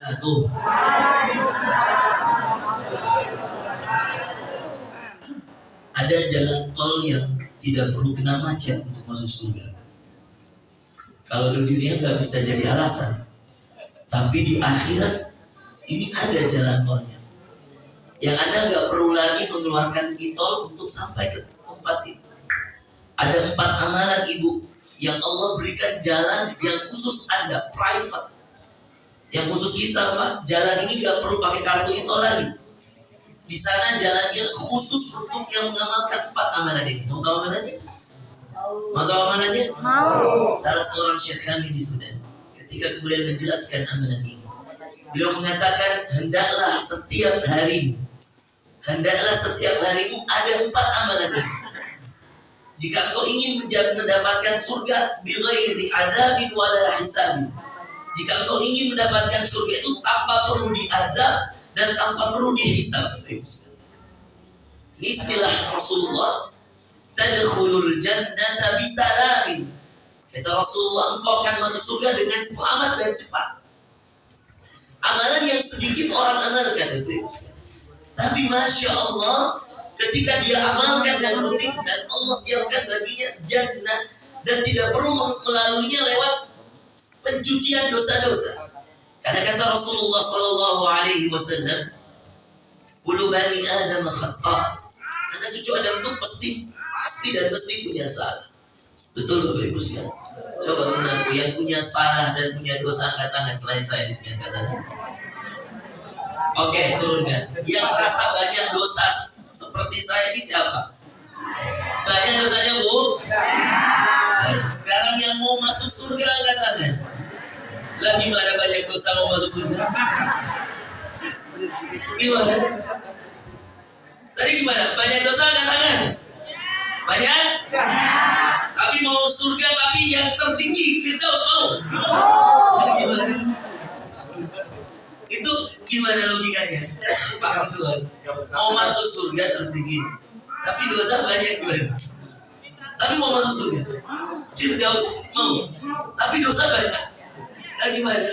wabarakatuh. Ada jalan tol yang tidak perlu kena macet untuk masuk surga. Kalau di dunia nggak bisa jadi alasan, tapi di akhirat ini ada jalan tolnya. Yang Anda nggak perlu lagi mengeluarkan e-tol untuk sampai ke tempat itu. Ada 4 amalan ibu yang Allah berikan jalan yang khusus Anda, private. Yang khusus kita, Pak, jalan ini nggak perlu pakai kartu e-tol lagi. Di sana jalannya khusus untuk yang mengamalkan 4 amalan ini. Mau tahu amalannya? Mau tahu amalannya? Mau. Salah seorang syekh kami di Sudan, ketika kemudian menjelaskan amalan ini, beliau mengatakan, hendaklah setiap harimu ada 4 amalan ini. Jika kau ingin mendapatkan surga bighairi adzabin wala hisabin, jika kau ingin mendapatkan surga itu tanpa perlu diazab dan tanpa perlu dihisab. Ini istilah Rasulullah, tadkhulul jannata bisalamin. Kata Rasulullah, engkau akan masuk surga dengan selamat dan cepat. Amalan yang sedikit orang amalkan, tapi Masya Allah, ketika dia amalkan dan rutinkan, Allah siapkan baginya jannah dan tidak perlu melaluinya lewat pencucian dosa-dosa. Karena kata Rasulullah SAW, kullu bani Adam khata'. Anak cucu Adam itu pasti dan mesti punya salah. Betul Bapak Ibu sekalian? Coba mengaku yang punya salah dan punya dosa, angkat tangan selain saya di sini, angkat tangan. Oke, turunkan. Yang merasa banyak dosa seperti saya ini siapa? Banyak dosanya, Bu? Sekarang yang mau masuk surga, angkat tangan. Lah gimana banyak dosa mau masuk surga? Gimana? Tadi gimana? Banyak dosa angkat tangan? Banyak? Tapi mau surga tapi yang tertinggi, Firdaus mau? Gimana? Itu gimana logikanya? Pak Ketua, mau masuk surga tertinggi, tapi dosa banyak gimana? Tapi mau masuk surga, Firdaus mau, tapi dosa banyak. Nah gimana?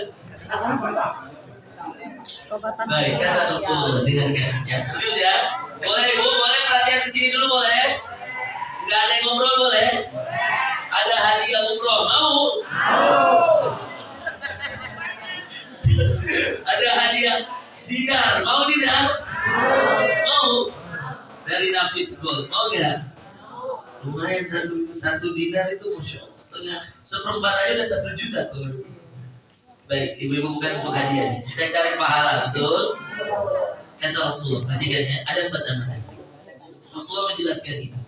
Baik, kata Rasulullah, dengarkan. Ya, serius ya? Boleh Bu, boleh perhatian di sini dulu boleh? Gak ada yang ngobrol boleh? Ada hadiah umroh, mau? Ada hadiah dinar, mau dinar? Mau? Dari Nafis Gold, mau gak? Lumayan satu dinar itu Masya Allah, seperempat aja udah 1 juta. Baik, ibu-ibu bukan untuk hadiah, kita cari pahala, betul? Kata Rasulullah, perhatikan ya, ada 4 amalan. Rasulullah menjelaskan itu.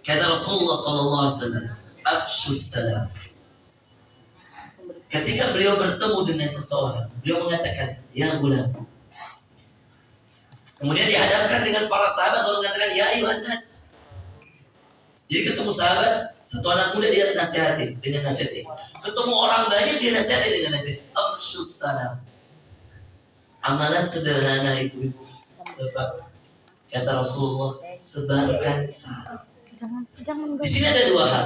Kata Rasulullah SAW, afshus salam. Ketika beliau bertemu dengan seseorang, beliau mengatakan, ya gulam. Kemudian dihadapkan dengan para sahabat, lalu mengatakan, ya ayuhan nas. Jadi ketemu sahabat, satu anak muda dia nasihatin dengan nasihatin. Ketemu orang banyak dia nasihatin dengan nasihatin. Afshus salam. Amalan sederhana ibu-ibu, Bapak. Kata Rasulullah, sebarkan salam. Di sini ada 2 hal.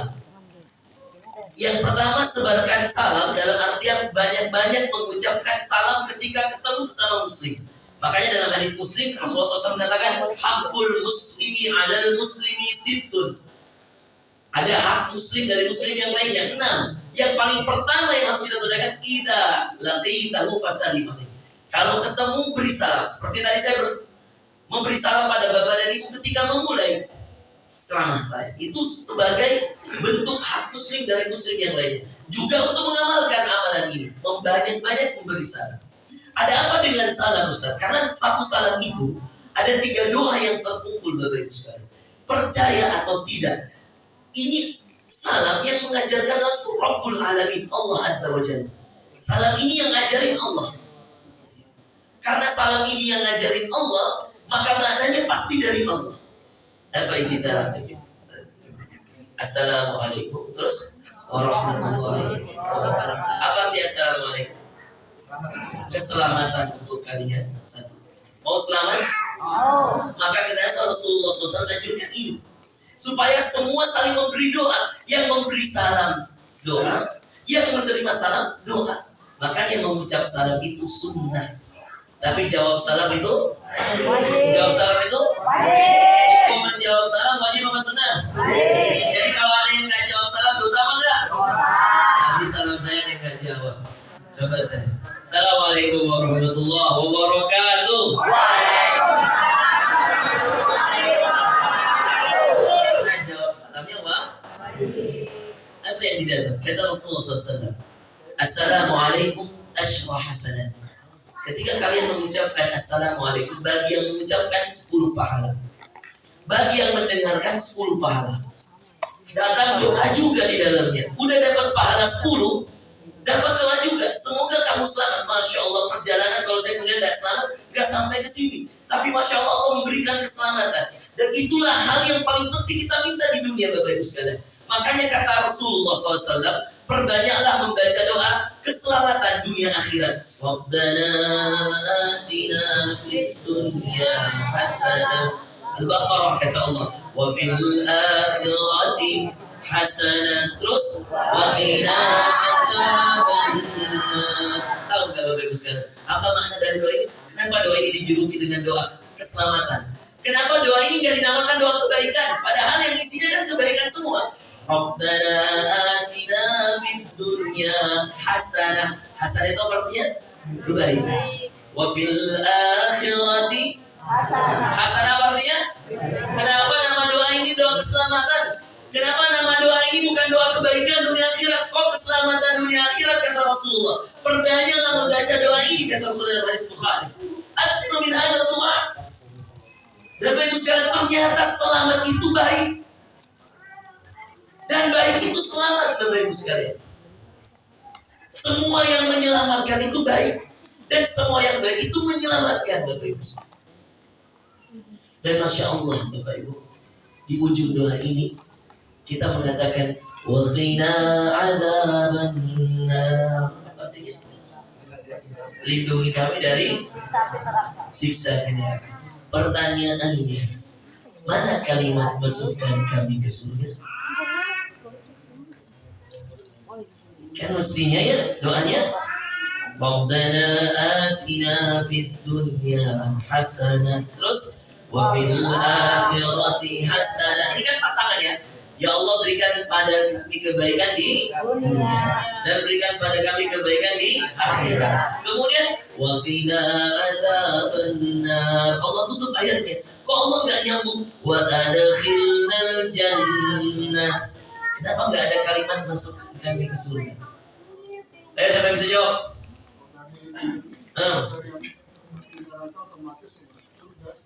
Yang pertama, sebarkan salam dalam artian banyak-banyak mengucapkan salam ketika ketemu sesama muslim. Makanya dalam hadis Muslim, Rasulullah SAW mengatakan, hakul muslimi alal muslimi sittun. Ada hak muslim dari muslim yang lainnya 6. Yang paling pertama yang harus kita tunaikan, idza laqitahu fasallim. Kalau ketemu beri salam. Seperti tadi saya memberi salam pada bapak dan ibu ketika memulai ceramah saya. Itu sebagai bentuk hak muslim dari muslim yang lainnya. Juga untuk mengamalkan amalan ini, banyak-banyak memberi salam. Ada apa dengan salam, Ustaz? Karena satu salam itu ada 3 doa yang terkumpul Bapak Ibu sekalian. Percaya atau tidak, ini salam yang mengajarkan langsung Rabbul Alamin, Allah Azza wa Jalla. Salam ini yang ngajarin Allah. Karena salam ini yang ngajarin Allah, maka maknanya pasti dari Allah. Apa isi salam itu? Assalamualaikum. Terus warahmatullahi wabarakatuh. Apa arti assalamualaikum? Keselamatan untuk kalian. 1. Mau selamat? Maka kenapa Rasulullah SAW anjurkan ini? Supaya semua saling memberi doa. Yang memberi salam doa, yang menerima salam doa. Makanya mengucap salam itu sunnah. Tapi jawab salam itu wajib. Jawab salam itu wajib. Hukum menjawab salam wajib apa sunnah? Wajib. Jadi kalau ada yang nggak jawab salam dosa apa enggak? Nanti salam saya dia nggak jawab. Coba tes. Assalamualaikum warahmatullahi wabarakatuh. Karena jawab salamnya wajib. Apa yang didapat? Kata Rasulullah SAW. Assalamualaikum asyrah hasanat. Ketika kalian mengucapkan assalamualaikum, bagi yang mengucapkan 10 pahala, bagi yang mendengarkan 10 pahala. Datang doa juga di dalamnya. Udah dapat pahala 10, dapat doa juga. Semoga kamu selamat. Masya Allah, perjalanan kalau saya kemudian tidak selamat, gak sampai ke sini. Tapi Masya Allah, Allah memberikan keselamatan. Dan itulah hal yang paling penting kita minta di dunia, Bapak Ibu sekalian. Makanya kata Rasulullah SAW, perbanyaklah membaca doa keselamatan dunia akhirat. Rabbana atina fid dunya hasanah. Al-Baqarah kata Allah. Wa fil akhirati hasanah. Terus wa qina adzabannar. Tahu enggak Bapak Ibu sekalian? Apa makna dari doa ini? Kenapa doa ini dijuluki dengan doa keselamatan? Kenapa doa ini enggak dinamakan doa kebaikan? Padahal yang isinya kan kebaikan semua. Rabbana atina fid dunya hasanah. Hasanah itu artinya kebaikan. Wa fil akhirati hasanah. Hasanah artinya? Kenapa nama doa ini doa keselamatan? Kenapa nama doa ini bukan doa kebaikan dunia akhirat? Kok keselamatan dunia akhirat kata Rasulullah? Perbanyaklah membaca doa ini kata Rasulullah dalam hadis Bukhari. Atsiru min hadzal du'a. Bapak Ibu sekalian, ternyata selamat itu baik. Dan baik itu selamat, Bapak Ibu sekalian. Semua yang menyelamatkan itu baik. Dan semua yang baik itu menyelamatkan, Bapak Ibu sekalian. Dan Masya Allah, Bapak Ibu, di ujung doa ini kita mengatakan wa qina adzabannar. Apa artinya? Lindungi kami dari siksa neraka. Pertanyaannya, mana kalimat masukkan kami ke surga? Kan mestinya ya doanya Rabbana atina fid dunya hasanah. Terus wa fil akhirati hasanah. Ini kan pasangan ya. Ya Allah, berikan pada kami kebaikan di dunia dan berikan pada kami kebaikan di akhirat. Kemudian wa qina adzabannar. Allah tutup ayatnya. Kok Allah enggak nyambung wa adkhilnal jannah? Kenapa enggak ada kalimat masukkan kami ke surga? Siapa yang bisa jawab?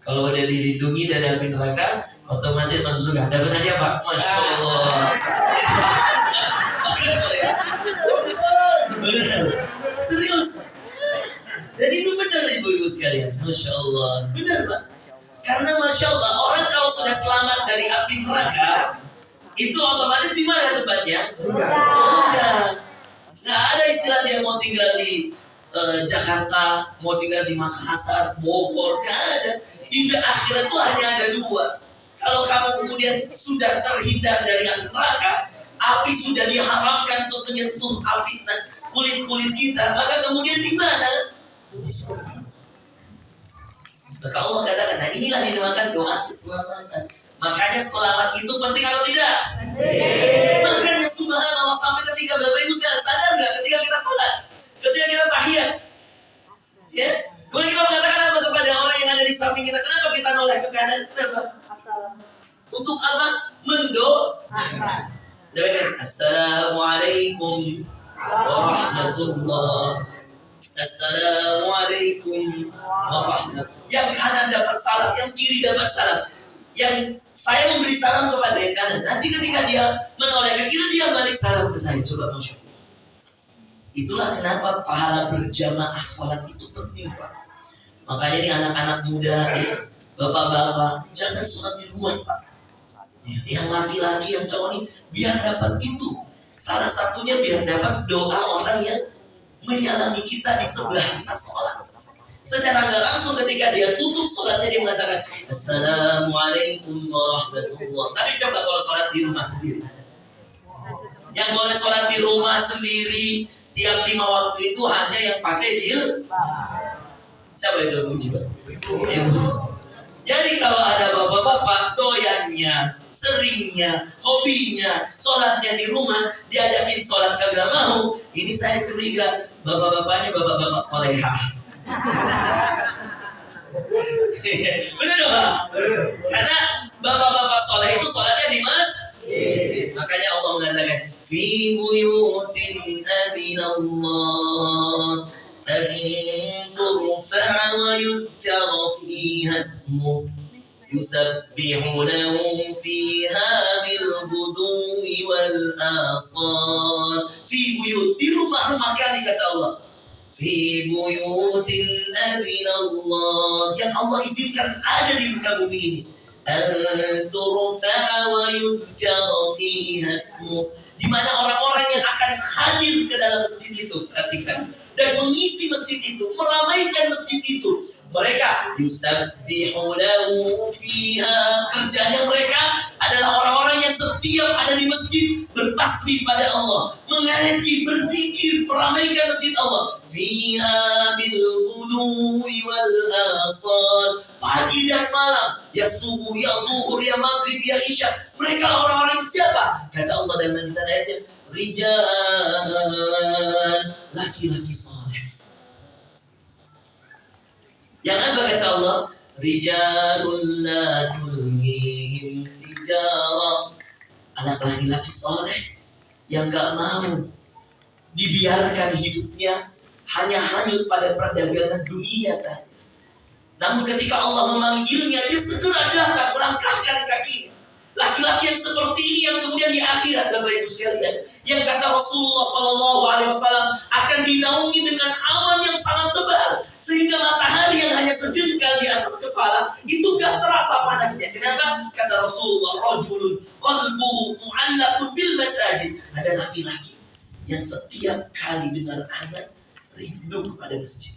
Kalau udah dilindungi dari api neraka, otomatis masuk surga. Dapat aja Pak. Masya Allah. Benar. Serius. Dan itu benar ibu-ibu sekalian. Masya Allah. Benar Pak. Karena Masya Allah, orang kalau sudah selamat dari api neraka, itu otomatis di mana tempatnya? Surga. Nggak ada istilah dia mau tinggal di Jakarta, mau tinggal di Makassar, Bogor, nggak ada. Di akhirat itu hanya ada dua. Kalau kamu kemudian sudah terhindar dari api neraka, api sudah diharamkan untuk menyentuh api kulit-kulit kita, maka kemudian di mana? Maka Allah katakan, nah inilah dinamakan doa keselamatan. Makanya selamat itu penting atau tidak? Penting. Makanya subhanallah, sampai ketika Bapak Ibu sekalian sadar nggak ketika kita sholat, ketika kita tahiyat, ya, kemudian kita mengatakan apa kepada orang yang ada di samping kita? Kenapa kita noleh ke kanan? Kenapa? Untuk apa? Mendoakan. Assalamualaikum warahmatullah. Assalamualaikum warahmatullah. Yang kanan dapat salam, yang kiri dapat salam. Yang saya memberi salam kepada yang kanan, nanti ketika dia menoleh ke kiri, dia balik salam ke saya. Coba Masya Allah. Itulah kenapa pahala berjamaah sholat itu penting Pak. Makanya ini anak-anak muda, bapak-bapak, jangan sholat di rumah Pak. Yang laki-laki, yang cowok ini, biar dapat itu. Salah satunya biar dapat doa orang yang menyalami kita di sebelah kita sholat. Secara nggak langsung ketika dia tutup sholatnya, dia mengatakan Assalamualaikum warahmatullah. Tapi coba kalau sholat di rumah sendiri. Yang boleh sholat di rumah sendiri, Tiap 5 waktu itu hanya yang pakai siapa itu Ibu? Jadi kalau ada bapak-bapak doyannya, seringnya, hobinya, sholatnya di rumah, diajakin sholat kagak mau, ini saya curiga bapak-bapaknya bapak-bapak solehah. Benar dong? Karena bapak-bapak soleh itu sholatnya di masjid. Makanya Allah mengatakan, fi buyutin adinallah an turfa'a wa yudhkara fiha ismuh yusabbihu lahu fiha bil ghudwi wal asal. Fi buyut, di rumah-rumah kami kata Allah. Fi buyutin adinallah, yang Allah izinkan ada di muka bumi ini. An turfa'a wa yudhkara fiha ismuh, di mana orang-orang yang akan hadir ke dalam masjid itu, perhatikan, dan mengisi masjid itu, meramaikan masjid itu. Mereka yusabbihu lahu fiha, kerjanya mereka adalah orang-orang yang setiap ada di masjid bertasbih pada Allah, mengaji, berzikir, meramaikan masjid Allah. Fiha bil ghudwi wal asal, pagi dan malam, ya subuh, ya zuhur, ya maghrib, ya isya. Mereka orang-orang siapa? Kata Allah dalam ayatnya, rijal, laki-laki saleh. Yang apa kata Allah? Rijalun la tulhihim tijarah, anak laki-laki saleh yang gak mau dibiarkan hidupnya hanya hanyut pada perdagangan dunia saja. Namun ketika Allah memanggilnya, dia segera datang melangkahkan kakinya. Laki-laki yang seperti ini yang kemudian di akhirat, Bapak Ibu sekalian, yang kata Rasulullah SAW akan dinaungi dengan awan yang sangat tebal, sehingga matahari yang hanya sejengkal di atas kepala itu gak terasa panasnya. Kenapa? Kata Rasulullah, rajulun qalbuhu mu'allaqun bil masajid. Ada laki-laki yang setiap kali dengar azan rindu kepada masjid.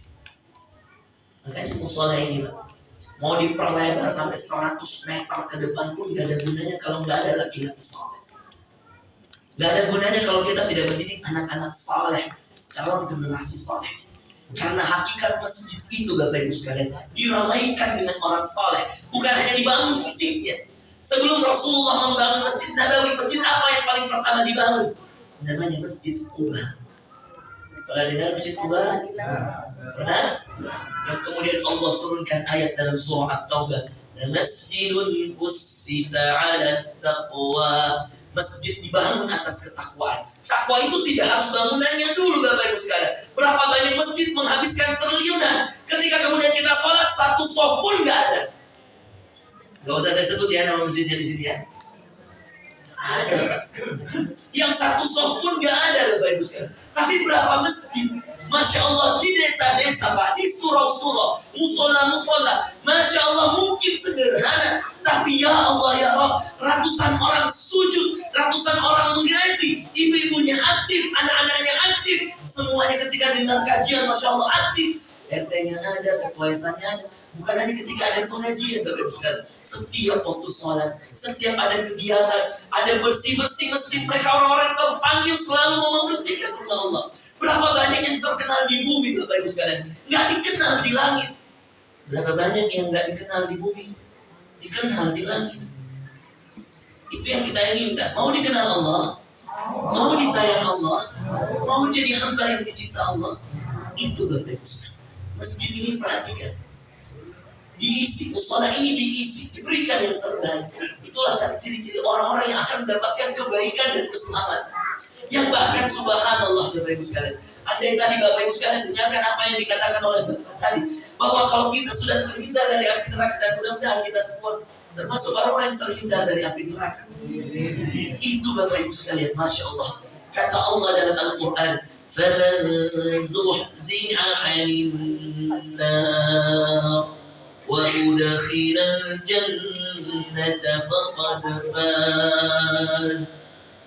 Makanya musola ini, Pak, mau diperlebar sampai 100 meter ke depan pun gak ada gunanya kalau gak ada laki-laki saleh. Gak ada gunanya kalau kita tidak mendidik anak-anak saleh, calon generasi saleh. Karena hakikat masjid itu, Bapak Ibu sekalian, diramaikan dengan orang saleh, bukan hanya dibangun fisiknya. Sebelum Rasulullah membangun Masjid Nabawi, masjid apa yang paling pertama dibangun? Namanya Masjid Quba. Pernah dengar Masjid Quba? Pernah? Yang kemudian Allah turunkan ayat dalam surah At-Taubah, Masjidun ussisa 'ala taqwa, masjid dibangun atas ketakwaan. Takwa itu tidak harus bangunannya dulu, Bapak Ibu sekalian. Berapa banyak masjid menghabiskan triliunan, ketika kemudian kita sholat satu sof pun gak ada. Gak usah saya sebut ya nama masjidnya di sini ya. Ada, Pak. Yang satu sof pun gak ada, Bapak Ibu sekalian. Tapi berapa masjid, Masya Allah, di desa-desa, Pak, di surau-surau, musola-musola, Masya Allah, mungkin sederhana, tapi ya Allah ya Rabb, ratusan orang sujud, ratusan orang mengaji, ibu-ibunya aktif, anak-anaknya aktif, semuanya ketika dengar kajian, Masya Allah aktif, RT-nya ada, ketua yayasannya ada. Bukan hanya ketika ada pengajian, Bapak Ibu sekalian, setiap waktu sholat, setiap ada kegiatan, ada bersih-bersih masjid, mereka orang-orang terpanggil selalu membersihkan rumah Allah. Berapa banyak yang terkenal di bumi, Bapak Ibu sekalian, nggak dikenal di langit. Berapa banyak yang nggak dikenal di bumi, dikenal di langit. Itu yang kita inginkan. Mau dikenal Allah, mau disayang Allah, mau jadi hamba yang dicinta Allah. Itu Bapak Ibu sekalian. Masjid ini perhatikan, diisi, musola ini diisi, diberikan yang terbaik. Itulah ciri-ciri orang-orang yang akan mendapatkan kebaikan dan keselamatan. Yang bahkan subhanallah, Bapak Ibu sekalian, andai tadi Bapak Ibu sekalian dengarkan apa yang dikatakan oleh Bapak tadi, bahwa kalau kita sudah terhindar dari api neraka, dan mudah-mudahan kita semua termasuk orang-orang yang terhindar dari api neraka. Itu Bapak Ibu sekalian, Masya Allah. Kata Allah dalam Al-Quran, فَمَنْ زُحْزِحَ عَنِ النَّارِ وَأُدْخِلَ الْجَنَّةَ فَقَدْ فَازَ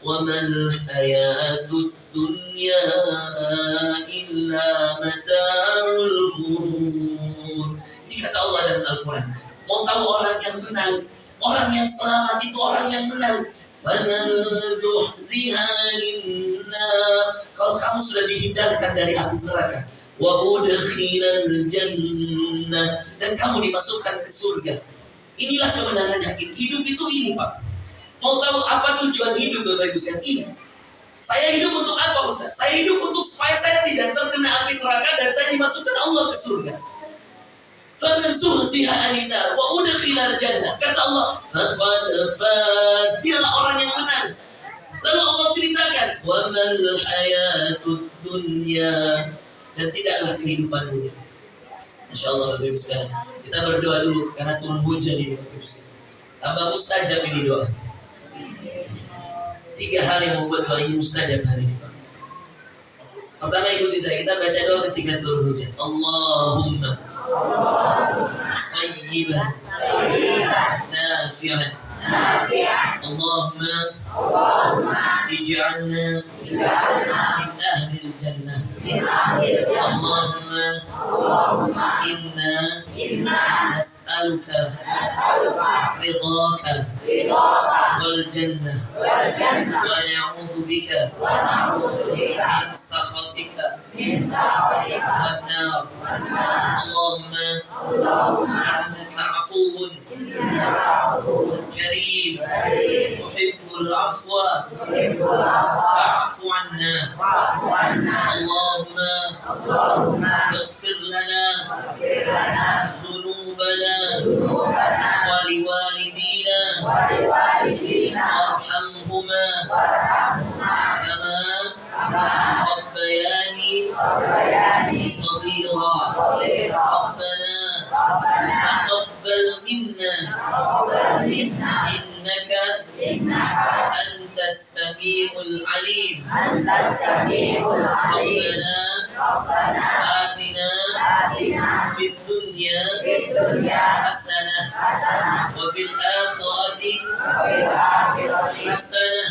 وَمَا الْحَيَاةُ الدُّنْيَا إِلَّا مَتَاعُ الْغُرُورِ. Ini kata Allah dalam Al-Quran. Mau tahu orang yang menang, orang yang selamat itu orang yang menang. Faman zuhziha 'anil nar. Kalau kamu sudah dihindarkan dari api neraka, wa udkhilal jannah, dan kamu dimasukkan ke surga. Inilah kemenangan hakiki. Hidup itu ini, Pak. Mau tahu apa tujuan hidup, Bapak Ibu sekalian? Ini. Saya hidup untuk apa, Ustaz? Saya hidup untuk supaya saya tidak terkena api neraka dan saya dimasukkan Allah ke surga. Faman zuhziha 'anil nar wa udkhilal jannah. Kata Allah, faqad faz. Dialah orang yang menang. Lalu Allah ceritakan, wa mal hayatud dunya, dan tidaklah kehidupan dunia. Masya Allah, Bapak Ibu sekalian. Kita berdoa dulu karena turun hujan ini, Bapak Ibu sekalian. Tambah mustajab ini doa. 3 hal yang membuat doa ini mustajab hari ini. Pertama, ikuti saya. Kita baca doa ketika turun hujan. Allahumma sayyiban nafi'an. Allahumma ij'alna min ahlil jannah. Allahumma inna nas'aluka ridhaka wal jannah wa na'udzu bika min sakhatika wan nar. Allahumma innaka 'afuwun karim tuhibbul 'afwa fa'fu 'anna. Allahumma ighfir lana dhunubana wa liwalidina warhamhuma kama rabbayani saghira. Rabbana taqabbal minna innaka antas samiul alim. Rabbana atina fid dunya hasanah wa fil akhirati hasanah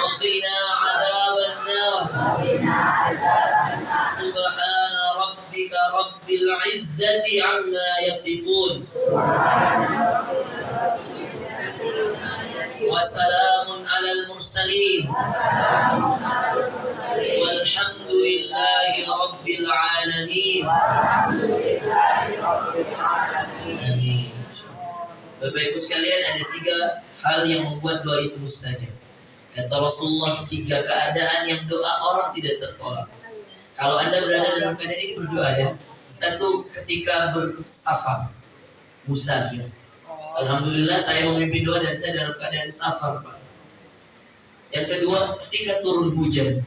wa qina adzaban nar. Subhana rabbika rabbil izzati amma yasifun wa salamun alal mursalin walhamdulillahi rabbil alamin. Amin. Bapak Ibu sekalian, ada 3 hal yang membuat doa itu mustajab. Kata Rasulullah, 3 keadaan yang doa orang tidak tertolak. Kalau Anda berada dalam keadaan ini, berdoa ya. 1, ketika bersafar, musafir. Alhamdulillah saya memimpin doa dan saya dalam keadaan safar, Pak. Yang kedua, ketika turun hujan.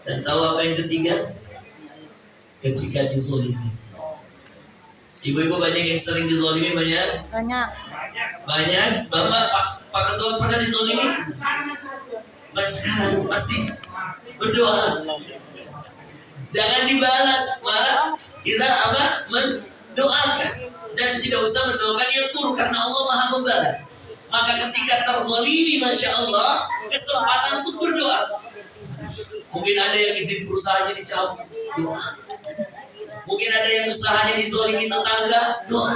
Dan tahu apa yang ketiga? Ketika dizolimi. Ibu-ibu banyak yang sering dizolimi, banyak? Banyak. Bapak, Pak Ketua pernah dizolimi? Sekarang masih berdoa. Jangan dibalas, malah kita mendoakan. Dan tidak usah mendoakan yang turun karena Allah Maha membalas. Maka ketika terzalimi, Masya Allah, kesempatan untuk berdoa. Mungkin ada yang izin perusahaannya dicabut, doa. Mungkin ada yang usahanya dizolimi tetangga, doa.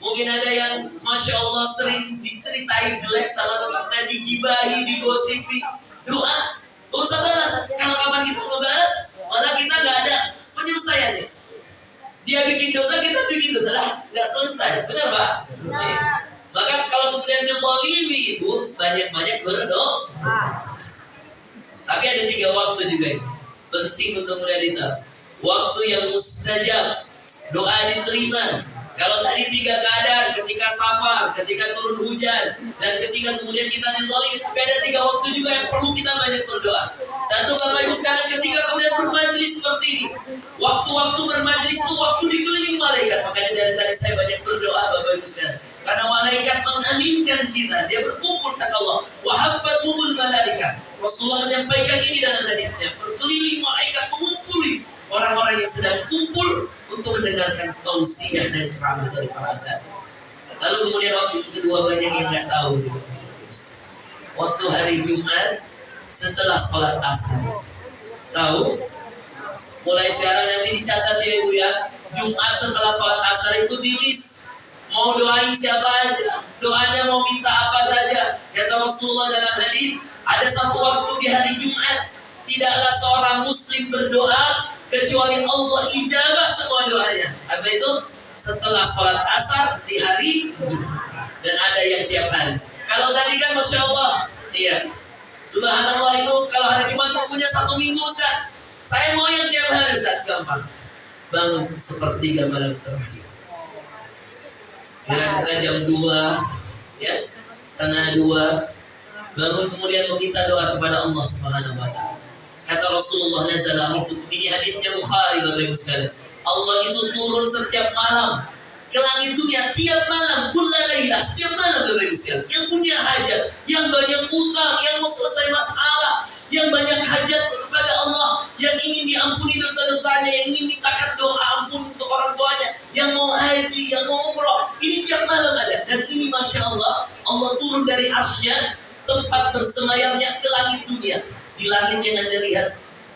Mungkin ada yang Masya Allah sering diceritain jelek sama teman-teman, digibahi, digosipi, doa. Gak usah balas. Kalau kapan kita membalas, malah kita gak ada penyelesaiannya. Dia bikin dosa, kita bikin dosa lah, gak selesai. Benar, Pak? Ya. Maka kalau kemudian dizalimi, Ibu, banyak-banyak berdoa. Tapi ada 3 waktu juga ini penting untuk melihat. Waktu yang mustajab, doa diterima. Kalau tadi 3 keadaan, ketika safar, ketika turun hujan, dan ketika kemudian kita dizalimi, tapi ada 3 waktu juga yang perlu kita banyak berdoa. 1, Bapak Ibu sekalian, ketika kemudian bermajlis seperti ini. Waktu-waktu bermajlis itu waktu dikelilingi malaikat. Makanya dari tadi saya banyak berdoa, Bapak Ibu sekalian. Karena malaikat mengaminkan kita. Dia berkumpul, kata Allah, wa haffathumul malaikat. Rasulullah menyampaikan ini dalam hadisnya. Berkeliling malaikat mengumpuli orang-orang yang sedang kumpul untuk mendengarkan tausiah dan ceramah dari para sahabat. Lalu kemudian waktu kedua banyak yang nggak tahu. Waktu hari Jumat setelah sholat asar. Tahu? Mulai sekarang nanti dicatat ya Ibu ya. Jumat setelah sholat asar itu di list mau doain siapa aja, doanya mau minta apa saja. Kata Rasulullah dalam hadis, ada satu waktu di hari Jumat, tidaklah seorang muslim berdoa kecuali Allah ijabah semua doanya. Apa itu? Setelah sholat asar di hari Jumat. Dan ada yang tiap hari. Kalau tadi kan Masya Allah, iya, Subhanallah itu kalau hari Jumat itu punya 1 minggu Ustaz. Saya mau yang tiap hari Ustaz, gampang. Bangun sepertiga malam terakhir. Kira-kira jam 2, ya, setengah 2. Bangun kemudian meminta doa kepada Allah Subhanahu wa taala. Kata Rasulullah, nazala rabbukum, ini hadisnya Bukhari Bapak Ibu sekalian. Allah itu turun setiap malam ke langit dunia, tiap malam, kullalailah, setiap malam Bapak Ibu sekalian. Yang punya hajat, yang banyak utang, yang mau selesai masalah, yang banyak hajat kepada Allah, yang ingin diampuni dosa-dosanya, yang ingin mintakan doa ampun untuk orang tuanya, yang mau haji, yang mau umroh, ini tiap malam ada. Dan ini Masya Allah, Allah turun dari arsy-Nya, tempat bersemayamnya ke langit dunia. Di langit yang Anda lihat,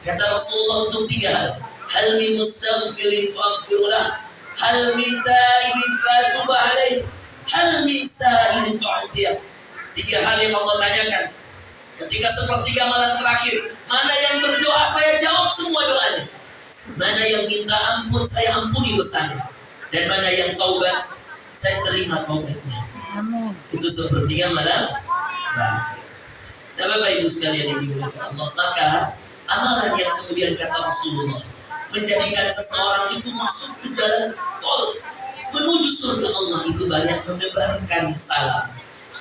kata Rasulullah untuk 3 hal. Hal min mustaghfirin fa'aghfirullah, hal min taibin fa'atuba alaih, hal min sa'ilin fa'udiyah. 3 hal yang Allah tanyakan ketika sepertiga malam terakhir. Mana yang berdoa, saya jawab semua doanya. Mana yang minta ampun, saya ampuni dosanya. Dan mana yang taubat, saya terima taubatnya. Itu sepertiga malam terakhir. Nah Bapak Ibu sekalian yang dimuliakan Allah, maka amalan yang kemudian kata Rasulullah menjadikan seseorang itu masuk ke jalan tol menuju surga Allah itu banyak menebarkan salam.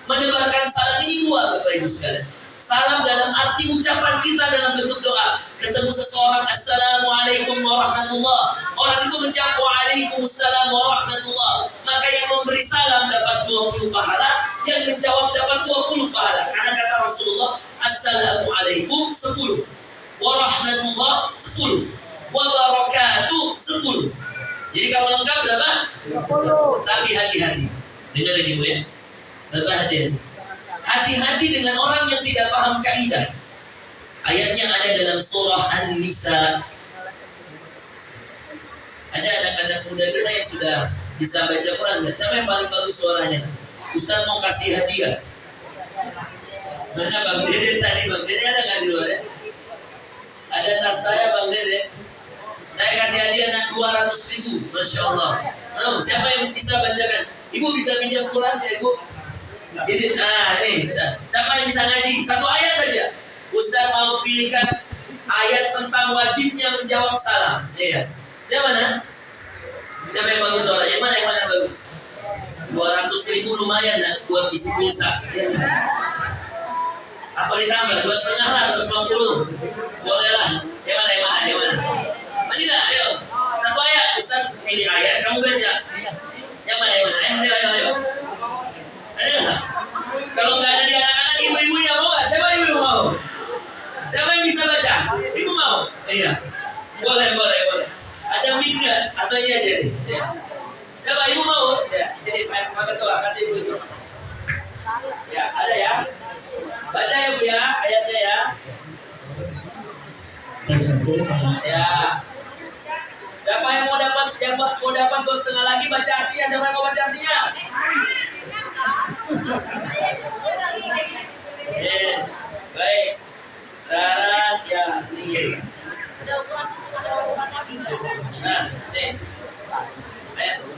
Menebarkan salam ini 2 Bapak Ibu sekalian. Salam dalam arti ucapan kita dalam bentuk doa. Ketemu seseorang, Assalamualaikum warahmatullah. Orang itu menjawab Waalaikumsalam warahmatullah. Maka yang memberi salam dapat 20 pahala, yang menjawab dapat 20 pahala. Karena kata Rasulullah, Assalamualaikum 10, warahmatullah 10, wabarakatuh 10. Jadi kalau lengkap berapa? 20. Tapi hati-hati. Dengar ini Bu ya. Bapak hati-hati. Hati-hati dengan orang yang tidak paham kaidah. Ayatnya ada dalam surah An-Nisa. Ada anak-anak muda kita yang sudah bisa baca Quran. Siapa yang paling bagus suaranya? Ustaz mau kasih hadiah. Mana Bang Dede tadi? Bang Dede ada nggak di luar ya? Ada tas saya Bang Dede. Saya kasih hadiah 200.000. Masya Allah. Siapa yang bisa bacakan? Ibu bisa pinjam Quran ya Ibu? Izin, ini bisa. Siapa yang bisa ngaji? 1 ayat saja. Ustaz mau pilihkan ayat tentang wajibnya menjawab salam. Iya. Siapa mana? Siapa yang bagus suaranya? Yang mana bagus? 200.000 lumayan nak buat isi pulsa. Ya. Apa ditambah? 2,5 lah, 250. Boleh lah. Yang mana? Mana? Ayo. 1 ayat. Ustaz pilih ayat, kamu baca. Yang mana? Ayo. Ada nggak? Kalau nggak ada di anak-anak, ibu-ibu yang mau nggak? Siapa ibu mau? Siapa yang bisa baca? Ibu mau? Iya. Boleh. Ada mic nggak? Atau ini aja nih? Ya. Siapa ibu mau? Ya. Jadi Pak Ketua kasih ibu itu. Ya, ada ya. Baca ya Bu ya, ayatnya ya. Ya. Siapa yang mau dapat 2,5 lagi baca artinya? Siapa yang mau baca artinya? Baik. Sekarang ya nih. Nah, nih.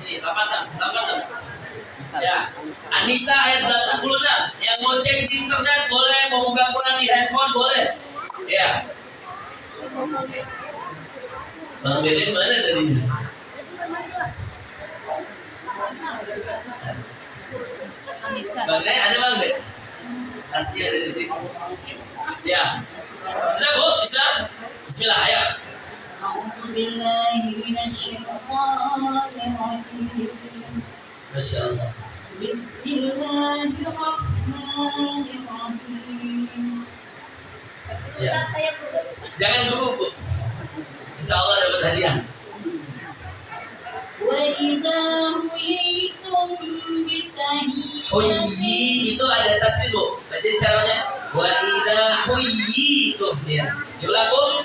Ini 86. Ya. Anissa ayat 86. Yang mau cek di internet boleh, mau buka Quran di handphone boleh. Ya. Bang Dede mana tadi? Bang Dede ada Bang Dede? Tasnya ada di sini. Ya. Sudah Bu? Bisa? Bismillah, ayo. Masya Allah. Bismillahirrahmanirrahim. Ya. Jangan dulu Bu. Insya Allah dapat hadiah. Huyyi itu ada tasdid Bu. Jadi caranya wa idza huyyitum ya. Diulang Bu.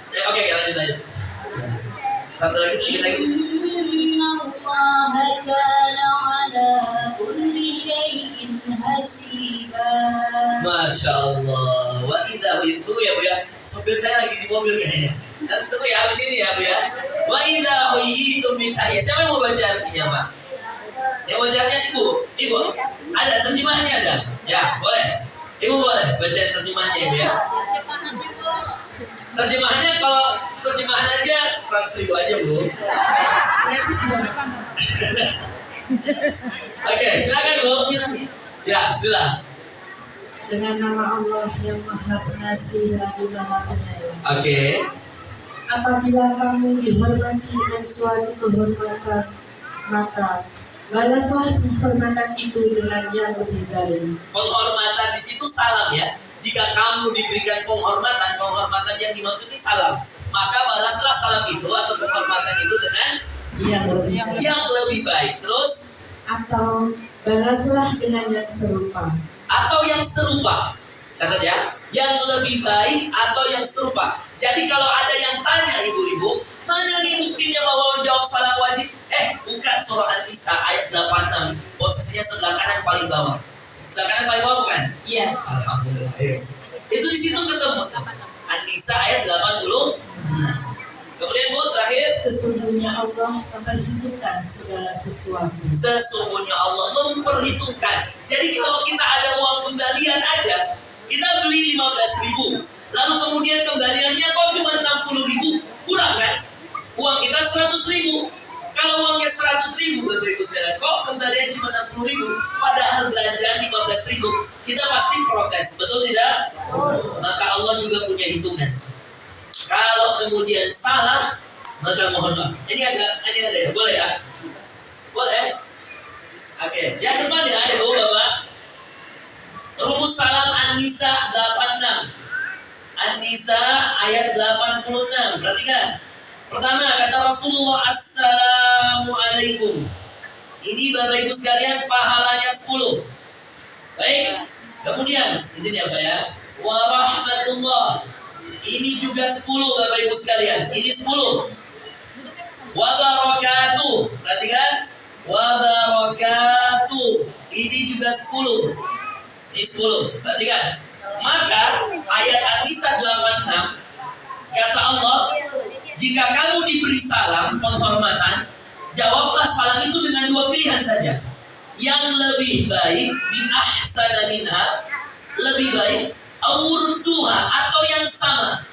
Ya, oke, lanjut. Satu lagi, sedikit lagi. Innallaha kana ala kulli syai'in hasiba. Masya Allah. Wa idza itu ya Bu ya. Sopir saya lagi di mobil kayaknya. Nanti tunggu ya habis ini ya Bu ya. Wa idza itu mitaya. Siapa yang mau baca artinya Pak? Yang bacaannya Ibu. Ibu. Ada terjemahannya ada? Ya, boleh. Ibu boleh baca terjemahannya Ibu ya. Terjemahannya kalau terjemahan aja 100.000 aja Bu. Oke, silakan Bu. Ya, bismillah. Dengan nama Allah yang Maha Pengasih lagi Maha Penyayang. Oke. Apabila kamu dihormati dengan suatu kehormatan, maka balaslah penghormatan itu dengan yang lebih baik. Penghormatan di situ salam ya. Jika kamu diberikan penghormatan yang dimaksud ini salam, maka balaslah salam itu atau penghormatan itu dengan yang lebih baik. Terus atau balaslah dengan yang serupa. Atau yang serupa. Catat ya, yang lebih baik atau yang serupa. Jadi kalau ada yang tanya ibu-ibu, mana nih buktinya bahwa menjawab salam wajib? Buka surah An-Nisa ayat 86. Posisinya sebelah kanan paling bawah. Sebelah kanan paling bawah bukan? Iya. Alhamdulillah. Itu di situ ketemu. An-Nisa ayat 80. Kemudian Bu terakhir, sesungguhnya Allah memperhitungkan segala sesuatu. Sesungguhnya Allah memperhitungkan. Jadi kalau kita ada uang kembalian aja, kita beli 15.000, lalu kemudian kembaliannya kok cuma 60.000, kurang kan? Uang kita 100.000. Kalau uangnya 100.000, Bapak Ibu sekalian, kok kembalian cuma 60.000, padahal belanjaan 15.000, kita pasti protes, betul tidak? Maka Allah juga punya hitungan. Kalau kemudian salah, maka mohon maaf. Ini ada ya, boleh ya? Boleh? Oke, yang depan ya, Ibu Bapak. Rumus salam An-Nisa 86. An-Nisa ayat 86. Perhatikan. Pertama kata Rasulullah, Assalamualaikum. Ini Bapak Ibu sekalian pahalanya 10. Baik. Kemudian di sini apa ya? Warahmatullah. Ini juga 10 Bapak Ibu sekalian. Ini 10. Wabarakatuh. Perhatikan. Wabarakatuh. Ini juga 10. Ini 10. Perhatikan. Maka ayat An-Nisa 86 kata Allah, jika kamu diberi salam penghormatan, jawablah salam itu dengan 2 pilihan saja. Yang lebih baik, bi ahsana minha, lebih baik, awurduha, atau yang sama.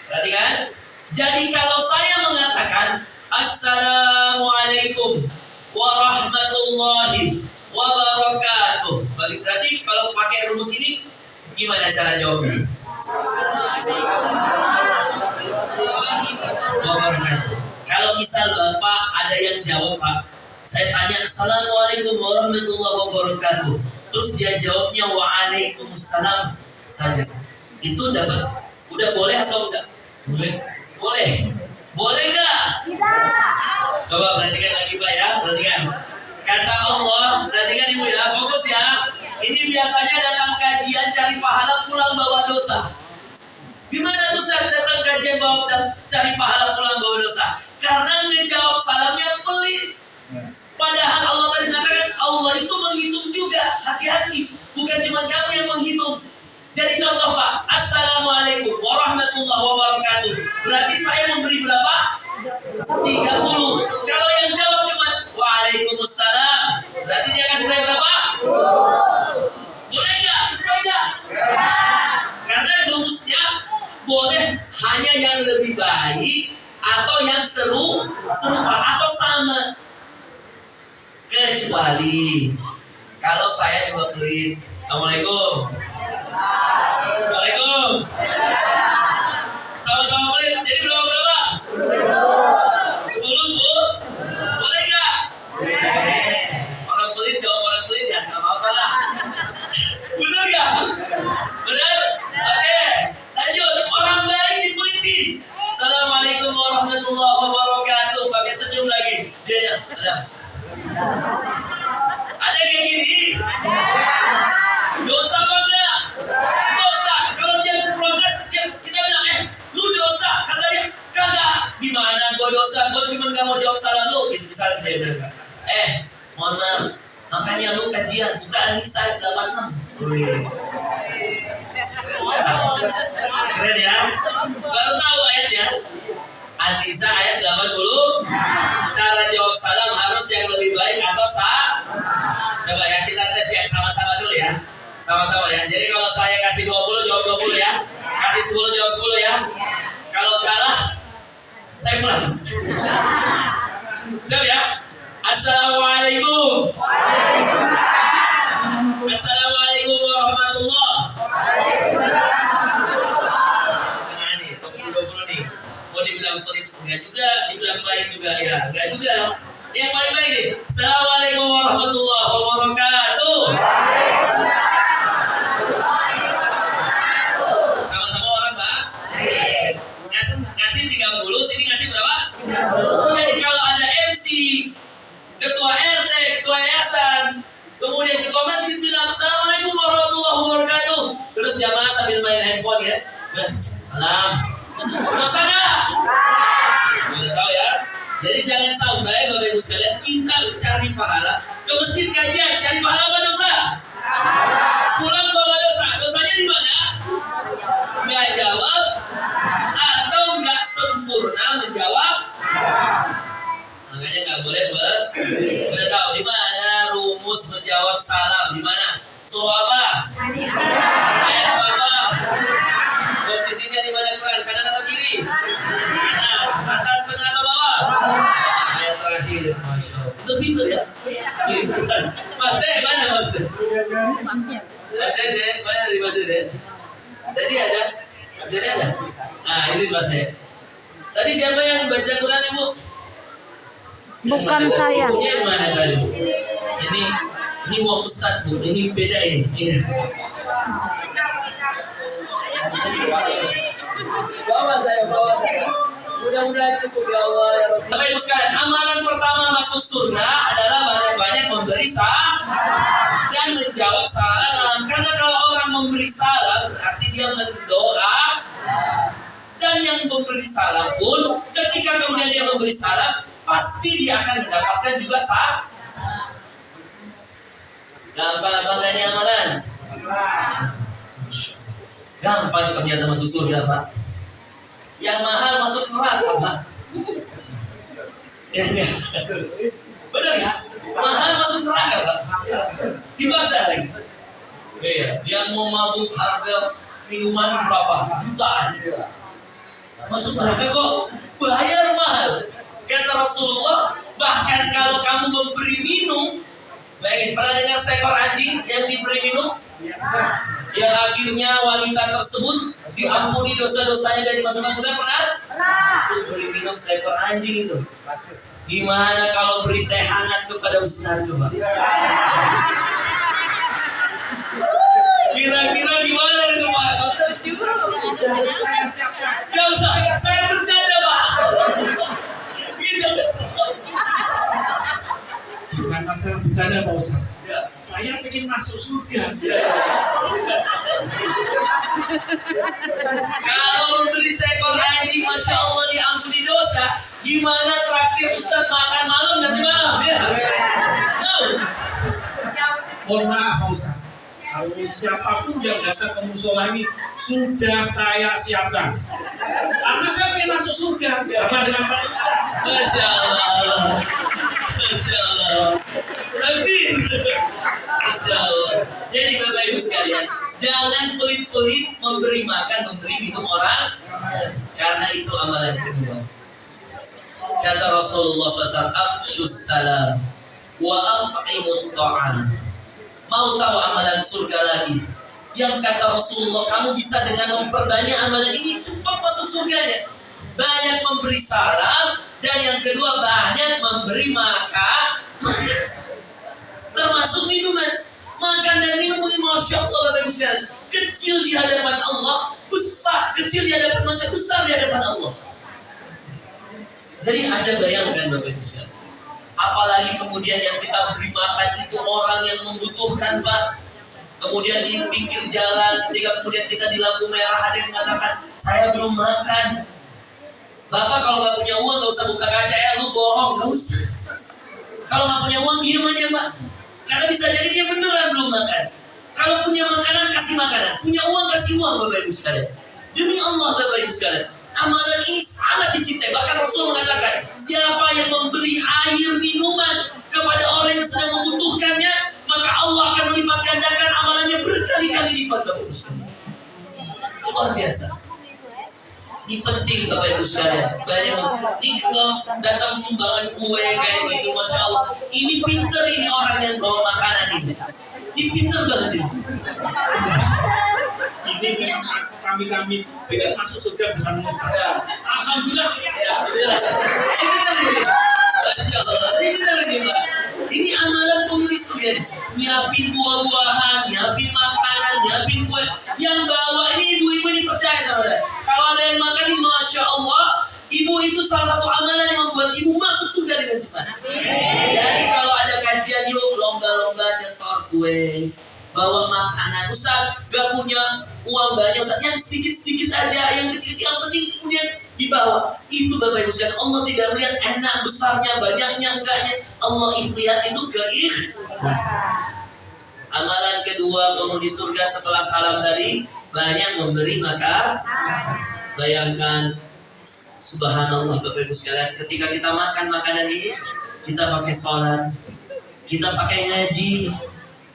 Perhatikan. Jadi kalau saya mengatakan Assalamualaikum warahmatullahi wabarakatuh, berarti kalau pakai rumus ini gimana cara jawabnya? Wabarakatuh. Kalau misal Bapak ada yang jawab Pak, saya tanya Assalamualaikum warahmatullahi wabarakatuh, terus dia jawabnya Waalaikumsalam saja, itu dapat, udah boleh atau enggak? Boleh. Boleh enggak? Coba perhatikan lagi Pak ya, perhatikan. Kata Allah, perhatikan Ibu ya, fokus ya. Ini biasanya datang kajian cari pahala pulang bawa dosa. Gimana tuh saat datang kajian cari pahala pulang bawa dosa? Karena ngejawab salamnya pelit. Padahal Allah tadi mengatakan Allah itu menghitung juga, hati-hati. Bukan cuma kamu yang menghitung. Jadi contoh Pak, Assalamualaikum warahmatullahi wabarakatuh. Berarti saya memberi berapa? 30. Kalau yang jawab cuma Waalaikumsalam, berarti dia kasih saya berapa? Boleh nggak? Sesuai nggak? Karena rumusnya boleh hanya yang lebih baik atau yang serupa atau sama. Kecuali kalau saya juga pelit. Assalamualaikum. Waalaikumsalam. Sama-sama pelit. Jadi berapa? 10 Bu? Boleh nggak? Orang pelit jawab orang pelit ya, nggak apa-apa lah. Benar nggak? Benar? Oke. Lanjut. Orang baik dipelitin. Assalamualaikum warahmatullahi wabarakatuh. Pakai senyum lagi. Dia ya, salam. Ada kayak gini? Dosa apa enggak? An-Nisa ayat 86. Wih. Keren ya. Baru tahu ayatnya. An-Nisa ayat 80. Cara jawab salam harus yang lebih baik atau sah? Coba ya kita tes yang sama-sama dulu ya. Sama-sama ya. Jadi kalau saya kasih 20 jawab 20 ya. Kasih 10 jawab 10 ya. Kalau kalah saya pulang. Siap ya? Assalamualaikum. Assalamualaikum warahmatullahi. Tengah nih, top 20 nih. Mau dibilang pelit enggak juga, dibilang baik juga ya, enggak juga. Yang paling baik nih. Assalamualaikum warahmatullahi wabarakatuh. Sama-sama orang, Pak. Ngasih 30, sini ngasih berapa? 30. Jadi kalau ada MC, ketua RT, ketua yayasan, kemudian ketua masjid bilang Assalamualaikum warahmatullahi wabarakatuh, terus jamaah sambil main handphone ya, salam, dosa nggak? Udah tahu ya. Jadi jangan sampai Bapak Ibu sekalian kita cari pahala ke masjid kajian, cari pahala apa dosa? Pulang bawa dosa, dosanya di mana? Nggak jawab atau nggak sempurna menjawab. Makanya nggak boleh udah tahu di mana rumus menjawab salam, di mana? Surah apa? Ayat apa? Posisinya di mana Quran? Kanan atau kiri? Kanan. Atas, tengah atau bawah? Ayat terakhir. Masya Allah. Itu pintar ya? Pintar. Mas Dek, mana Mas Dek? Mas Dek, mana di Mas Dek? Tadi ada? Mas Dek ada? Nah, ini Mas Dek. Tadi siapa yang baca Quran, Ibu? Bukan saya. Yang mana tadi? Ini wong ustad Bu, ini beda ini. Iya. Bawa saya. Mudah-mudahan cukup ya Allah ya Rabbi. Bapak Ibu sekalian, amalan pertama masuk surga adalah banyak-banyak memberi salam dan menjawab salam. Karena kalau orang memberi salam berarti dia mendoa. Dan yang memberi salam pun ketika kemudian dia memberi salam pasti dia akan mendapatkan juga salam. Gampang apa enggak ini amalan? Gampang ternyata masuk surga Pak. Yang mahal masuk neraka Pak. Ya, ya. Benar ya? Mahal masuk neraka Pak. Dibaksa lagi. Iya, dia mau mabuk harga minuman berapa? Jutaan. Masuk neraka kok bayar mahal. Kata Rasulullah, bahkan kalau kamu memberi minum, baik, pernah dengar seekor anjing yang diberi minum? Yang akhirnya wanita tersebut diampuni dosa-dosanya dan dimasukkan surga, pernah? Itu beri minum seekor anjing itu. Gimana kalau beri teh hangat kepada Ustaz coba? Kira-kira gimana itu Pak? Gak usah, saya bercanda Pak. Gitu. Bukan masalah bercanda Pak Ustaz. Saya ingin masuk surga. Kalau memberi seekor anjing, Masya Allah diampuni dosa. Gimana traktir Ustaz makan malam nanti malam? Ya. No. Mohon maaf Pak Ustaz. Kalau siapapun yang datang ke musola ini sudah saya siapkan. Karena saya ingin masuk surga sama dengan Pak Ustaz. Masya Allah. Masya Allah. Takbir. Masya Allah. Jadi Bapak Ibu sekalian, jangan pelit-pelit memberi makan, memberi minum orang, karena itu amalan kedua. Kata Rasulullah SAW, afshus salam wa at'imut ta'am. Mau tahu amalan surga lagi? Yang kata Rasulullah, kamu bisa dengan memperbanyak amalan ini cepat masuk surganya. Banyak memberi salam, dan yang kedua banyak memberi makan, termasuk minuman. Makan dan minum ini Masya Allah Bapak Ibu sekalian, kecil di hadapan Allah, besar, kecil di hadapan manusia, besar di hadapan Allah. Jadi Anda bayangkan Bapak Ibu sekalian, apalagi kemudian yang kita beri makan itu orang yang membutuhkan Pak. Kemudian di pinggir jalan, ketika kemudian kita di lampu merah ada yang mengatakan, saya belum makan. Bapak kalau nggak punya uang nggak usah buka kaca ya, lu bohong, nggak usah. Kalau nggak punya uang diam aja Pak. Karena bisa jadi dia beneran belum makan. Kalau punya makanan, kasih makanan. Punya uang, kasih uang, Bapak Ibu sekalian. Demi Allah, Bapak Ibu sekalian, amalan ini sangat dicintai. Bahkan Rasul mengatakan, siapa yang memberi air minuman kepada orang yang sedang membutuhkannya, maka Allah akan melipat gandakan amalannya berkali-kali lipat, Bapak Ibu sekalian. Luar biasa. Ini penting Bapak Ibu sekalian. Banyak ini kalau datang sumbangan kue kayak gitu, Masya Allah. Ini pinter ini orang yang bawa makanan ini. Ini pinter banget ini. Ini memang kami tidak masuk surga bersama Ustaz. Alhamdulillah. Ya, alhamdulillah. Ini benar ini. Masya Allah. Ini benar ini, Pak. Ini amalan penulis ya. Nyiapin buah-buahan, nyiapin makanan, nyiapin kue. Yang bawa ini ibu-ibu ini percaya sama saya. Kalau ada yang makan ini, Masya Allah, ibu itu salah satu amalan yang membuat ibu masuk surga dengan cepat. Jadi kalau ada kajian, yuk lomba-lomba nyetor kue, bawa makanan. Ustaz gak punya uang banyak, Ustaz, yang sedikit-sedikit aja, yang kecil-kecil, yang penting kemudian dibawa. Itu Bapak Ibu sekalian, Allah tidak melihat enak besarnya, banyaknya, enggaknya. Allah lihat itu keikhlasan. Amalan kedua penghuni surga setelah salam tadi, banyak memberi makan. Bayangkan, subhanallah Bapak Ibu sekalian, ketika kita makan makanan ini, kita pakai sholat, kita pakai ngaji,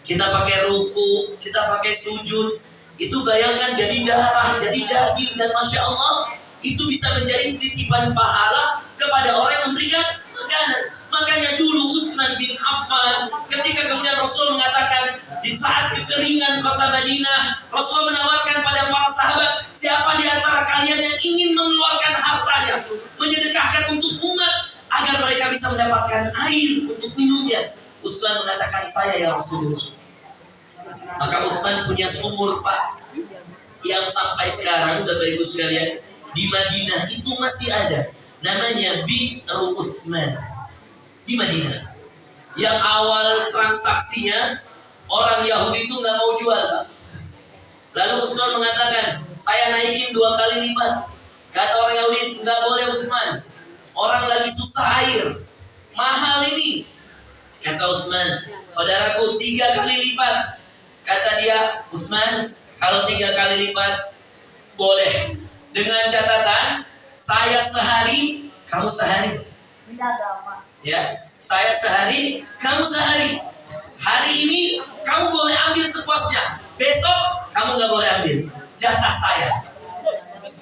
kita pakai ruku, kita pakai sujud. Itu bayangkan jadi darah, jadi daging, dan Masya Allah, itu bisa menjadi titipan pahala kepada orang yang memberikan makanan. Makanya dulu Utsman bin Affan, ketika kemudian Rasul mengatakan di saat kekeringan kota Madinah, Rasul menawarkan pada para sahabat, siapa di antara kalian yang ingin mengeluarkan hartanya, menyedekahkan untuk umat agar mereka bisa mendapatkan air untuk minumnya. Utsman mengatakan, saya ya Rasulullah. Maka Utsman punya sumur, Pak, yang sampai sekarang Bapak Ibu sekalian di Madinah itu masih ada, namanya Bi'r Utsman. Di Madinah, yang awal transaksinya orang Yahudi itu nggak mau jual, Pak. Lalu Utsman mengatakan, saya naikin 2 kali lipat. Kata orang Yahudi, nggak boleh Utsman, orang lagi susah air, mahal ini. Kata Utsman, saudaraku 3 kali lipat. Kata dia, Utsman, kalau 3 kali lipat boleh, dengan catatan saya sehari, kamu sehari. Ya, saya sehari, kamu sehari. Hari ini kamu boleh ambil sepuasnya, besok kamu nggak boleh ambil, jatah saya.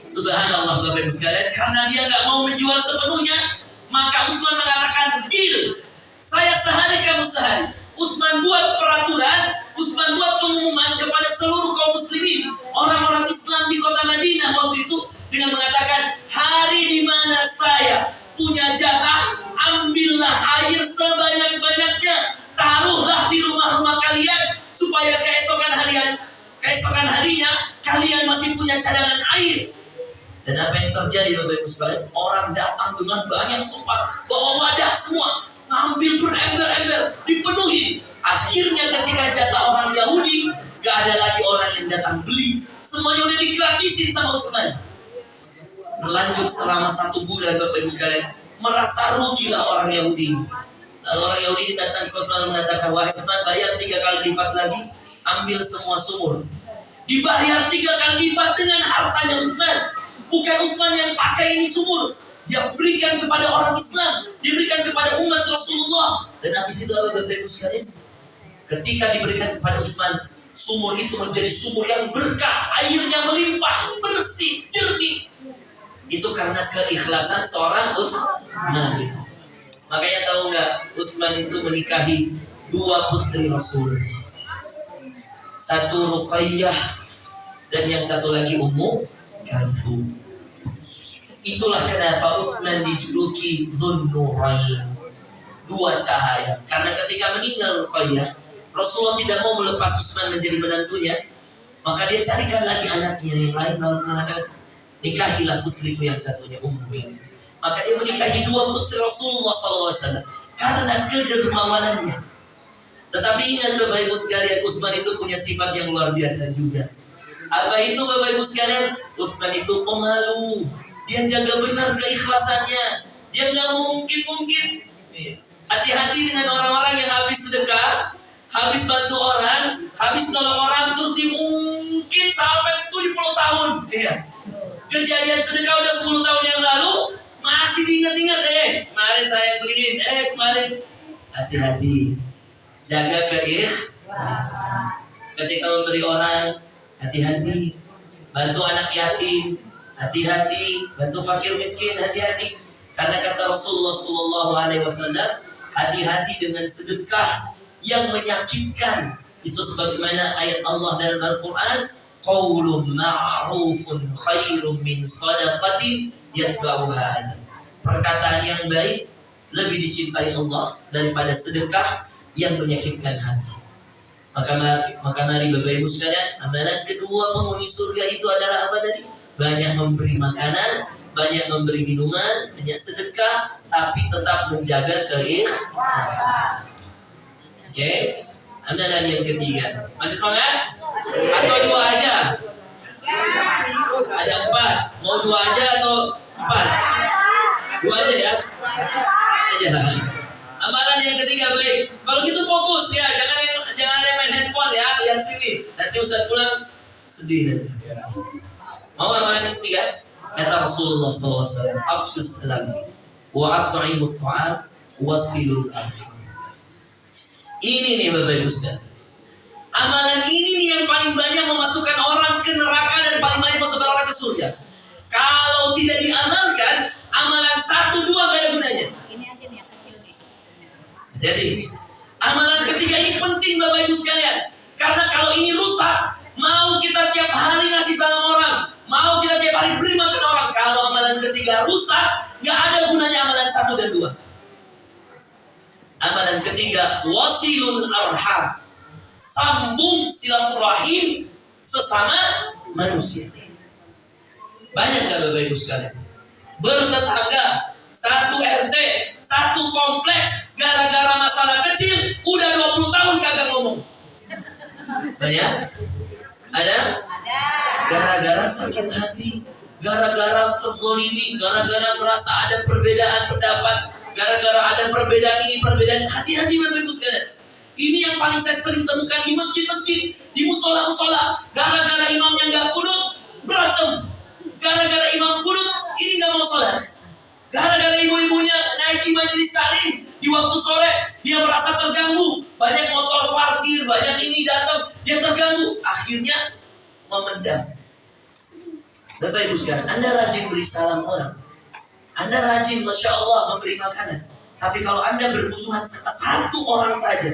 Subhanallah Bapak Ibu sekalian, karena dia nggak mau menjual sepenuhnya, maka Utsman mengatakan deal, saya sehari, kamu sehari. Utsman buat peraturan, Utsman buat pengumuman kepada seluruh kaum muslimin, orang-orang Islam di kota Madinah waktu itu, dengan mengatakan, hari di mana saya punya jatah, ambillah air sebanyak-banyaknya, taruhlah di rumah-rumah kalian, supaya keesokan harinya kalian masih punya cadangan air. Dan apa yang terjadi Bapak Ibu sekalian? Orang datang dengan banyak tempat, bawa wadah semua, ngambil berember-ember, dipenuhi. Akhirnya ketika jatah orang Yahudi, gak ada lagi orang yang datang beli, semuanya udah digratisin sama Utsman. Berlanjut selama 1 bulan Bapak Ibu sekalian, merasa rugilah orang Yahudi. Lalu orang Yahudi datang ke Utsman mengatakan, wahai Utsman, bayar 3 kali lipat lagi, ambil semua sumur. Dibayar 3 kali lipat dengan hartanya Utsman. Bukan Utsman yang pakai ini sumur, dia berikan kepada orang Islam, diberikan kepada umat Rasulullah. Dan habis itu Bapak Ibu sekalian, ketika diberikan kepada Utsman, sumur itu menjadi sumur yang berkah, airnya melimpah, bersih, jernih. Itu karena keikhlasan seorang Utsman. Makanya tahu nggak, Utsman itu menikahi 2 putri Rasul. Satu Ruqayyah dan yang satu lagi Ummu Kalsum. Itulah kenapa Utsman dijuluki Dzun-Nurain, 2 cahaya. Karena ketika meninggal Ruqayyah, Rasulullah tidak mau melepas Utsman menjadi menantunya, maka dia carikan lagi anaknya yang lain, lalu mengatakan, nikahilah putriku yang satunya Ummu Kalsum. Maka dia menikahi 2 putri Rasulullah SAW karena kedermawanannya. Tetapi ingat Bapak Ibu sekalian, Utsman itu punya sifat yang luar biasa juga. Apa itu Bapak Ibu sekalian? Utsman itu pemalu. Dia jaga benar keikhlasannya. Dia nggak mungkin. Hati-hati dengan orang-orang yang habis sedekah, habis bantu orang, habis nolong orang, terus diungkit sampai 70 tahun. Iya. Kejadian sedekah udah 10 tahun yang lalu, masih diingat-ingat. Kemarin saya beliin, kemarin. Hati-hati. Jaga keikhlasan. Ketika memberi orang, hati-hati. Bantu anak yatim, hati-hati. Bantu fakir miskin, hati-hati. Karena kata Rasulullah SAW, hati-hati dengan sedekah yang menyakitkan. Itu sebagaimana ayat Allah dalam Al-Quran, qaulun ma'rufun khairun min sadaqatin yatba'uha adhan. Perkataan yang baik lebih dicintai Allah daripada sedekah yang menyakitkan hati. Maka mari Bapak Ibu sekalian, amalan kedua penghuni surga itu adalah apa tadi? Banyak memberi makanan, banyak memberi minuman, banyak sedekah, tapi tetap menjaga keikhlasan. Oke, amalan yang ketiga. Masih semangat? Atau 2 aja? Ada 4. Mau 2 aja atau 4? 2 aja ya? Aja. Amalan yang ketiga, baik. Kalau gitu fokus ya, jangan ada yang main handphone ya, lihat sini. Nanti Ustaz pulang sedih nanti. Mau amalan yang ketiga? Kata Rasulullah SAW, afshus salam wa at'imut ta'am wasilul arham. Ini nih Bapak Ibu sekalian. Amalan ini nih yang paling banyak memasukkan orang ke neraka dan paling banyak memasukkan orang ke surga. Kalau tidak diamalkan, amalan 1, 2 gak ada gunanya. Ini aja nih yang kecil nih. Jadi, amalan ketiga ini penting Bapak Ibu sekalian. Karena kalau ini rusak, mau kita tiap hari ngasih salam orang, mau kita tiap hari beri makan orang, kalau amalan ketiga rusak, gak ada gunanya amalan 1 dan 2. Amalan ketiga, wasilul arham, sambung silaturahim sesama manusia. Banyak gak Bapak Ibu sekalian? Bertetangga, 1 RT, 1 kompleks, gara-gara masalah kecil, udah 20 tahun kagak ngomong. Banyak? Ada? Gara-gara sakit hati, gara-gara terzolimi, gara-gara merasa ada perbedaan pendapat, gara-gara ada perbedaan ini, perbedaan. Hati-hati Bapak Ibu sekalian. Ini yang paling saya sering temukan di masjid-masjid, di musola-musola. Gara-gara imamnya nggak kunut, berantem. Gara-gara imam kunut, ini nggak mau sholat. Gara-gara ibu-ibunya ngaji majelis taklim di waktu sore, dia merasa terganggu. Banyak motor parkir, banyak ini datang, dia terganggu. Akhirnya memendam. Bapak Ibu sekalian, Anda rajin beri salam orang, Anda rajin Masya Allah memberi makanan. Tapi kalau Anda bermusuhan sama 1 orang saja,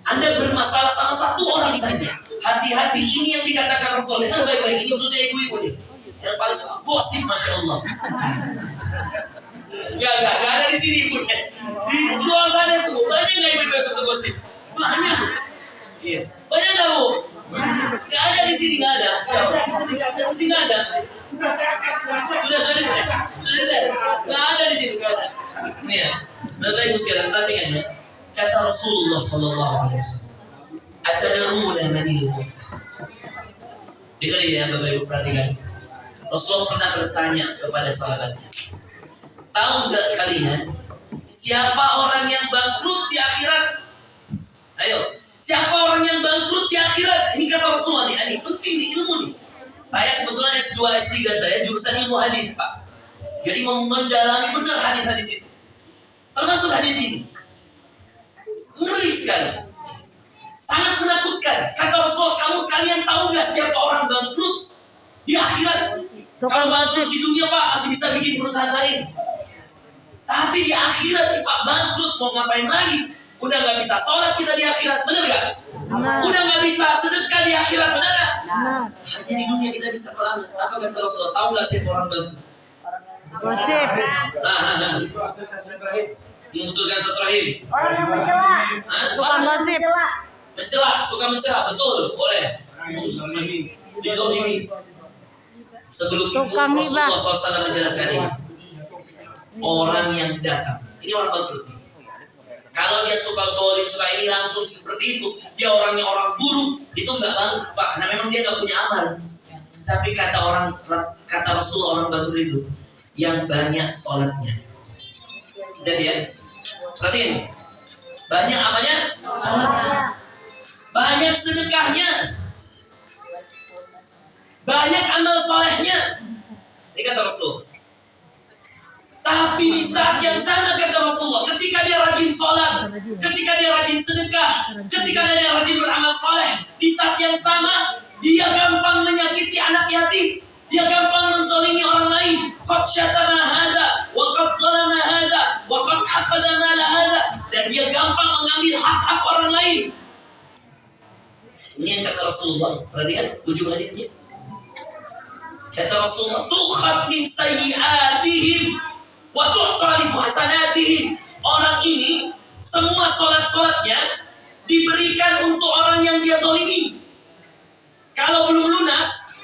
Anda bermasalah sama 1 orang saja, hati-hati. Ini yang dikatakan Rasul. Dengar baik-baik, ini khususnya ibu-ibu nih. Yang paling suka gosip, Masya Allah. Gak ada di sini pun. Di luar sana tuh banyak nggak ibu-ibu yang suka gosip? Banyak. Iya. Banyak nggak Bu? Gak ada di sini, nggak ada. Di sini nggak ada. Sudah dites. Nggak ada di sini, nggak ada. Nih ya, Bapak Ibu sekalian perhatikan ya. Kata Rasulullah SAW, "Atadaruna manil muflis." Dengar ya Bapak Ibu, perhatikan. Rasulullah pernah bertanya kepada sahabatnya, tahu nggak kalian siapa orang yang bangkrut di akhirat? Ayo, siapa orang yang bangkrut di akhirat? Ini kata Rasulullah nih, ini penting nih, ilmu nih. Saya kebetulan S2, S3 saya jurusan ilmu hadis Pak. Jadi mendalami benar hadis-hadis itu. Termasuk hadis ini. Ngeri sekali. Sangat menakutkan. Kata Rasulullah, kalian tahu nggak siapa orang bangkrut di akhirat? Kalau bangkrut di dunia Pak masih bisa bikin perusahaan lain. Tapi di akhirat Pak bangkrut mau ngapain lagi? Udah nggak bisa sholat kita di akhirat, benar nggak? Udah nggak bisa sedekah di akhirat, benar nggak? Hanya di dunia kita bisa beramal. Apa kata Rasulullah? Tahu nggak siapa orang bangkrut? Gosip. Memutuskan silaturahim. Orang yang mencela. Tukang gosip. Mencela, suka mencela, betul, boleh. Dizolimi. Sebelum itu Tukang Rasulullah hibah. SAW menjelaskan ini. Orang yang datang, ini orang bangkrut. Kalau dia suka zolim, suka ini langsung seperti itu, dia orangnya orang buruk, itu nggak bangkrut Pak, karena memang dia nggak punya amal. Tapi kata Rasulullah orang bangkrut itu yang banyak sholatnya. Jadi ya, perhatiin, banyak apanya? Sholat. banyak sedekahnya, banyak amal solehnya. Ini kata Rasul. Tapi di saat yang sama kata Rasulullah, ketika dia rajin sholat, ketika dia rajin sedekah, ketika dia rajin beramal soleh, di saat yang sama dia gampang menyakiti anak yatim, dia gampang menzalimi orang lain. Qad syatama hadza wa qad zalama hadza wa qad akhadha mala hadza, dan dia gampang mengambil hak-hak orang lain. Ini yang kata Rasulullah. Perhatikan ujung hadisnya. Kata Rasulullah, tukhad min sayyi'atihim wa tu'talifu hasanatihim. Orang ini semua solat-solatnya diberikan untuk orang yang dia zalimi. Kalau belum lunas,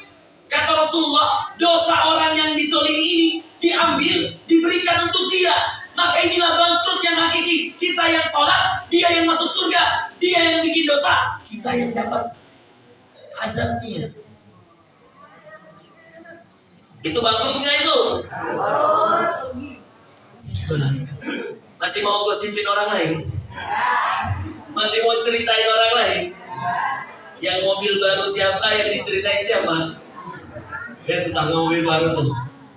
kata Rasulullah, dosa orang yang dizalimi ini diambil, diberikan untuk dia. Maka inilah bangkrut yang hakiki. Kita yang sholat, dia yang masuk surga. Dia yang bikin dosa, kita yang dapat azabnya. Itu bangkrut nggak itu? Masih mau gosipin orang lain? Masih mau ceritain orang lain? Yang mobil baru siapa, yang diceritain siapa? Ya tetangga mobil baru tuh.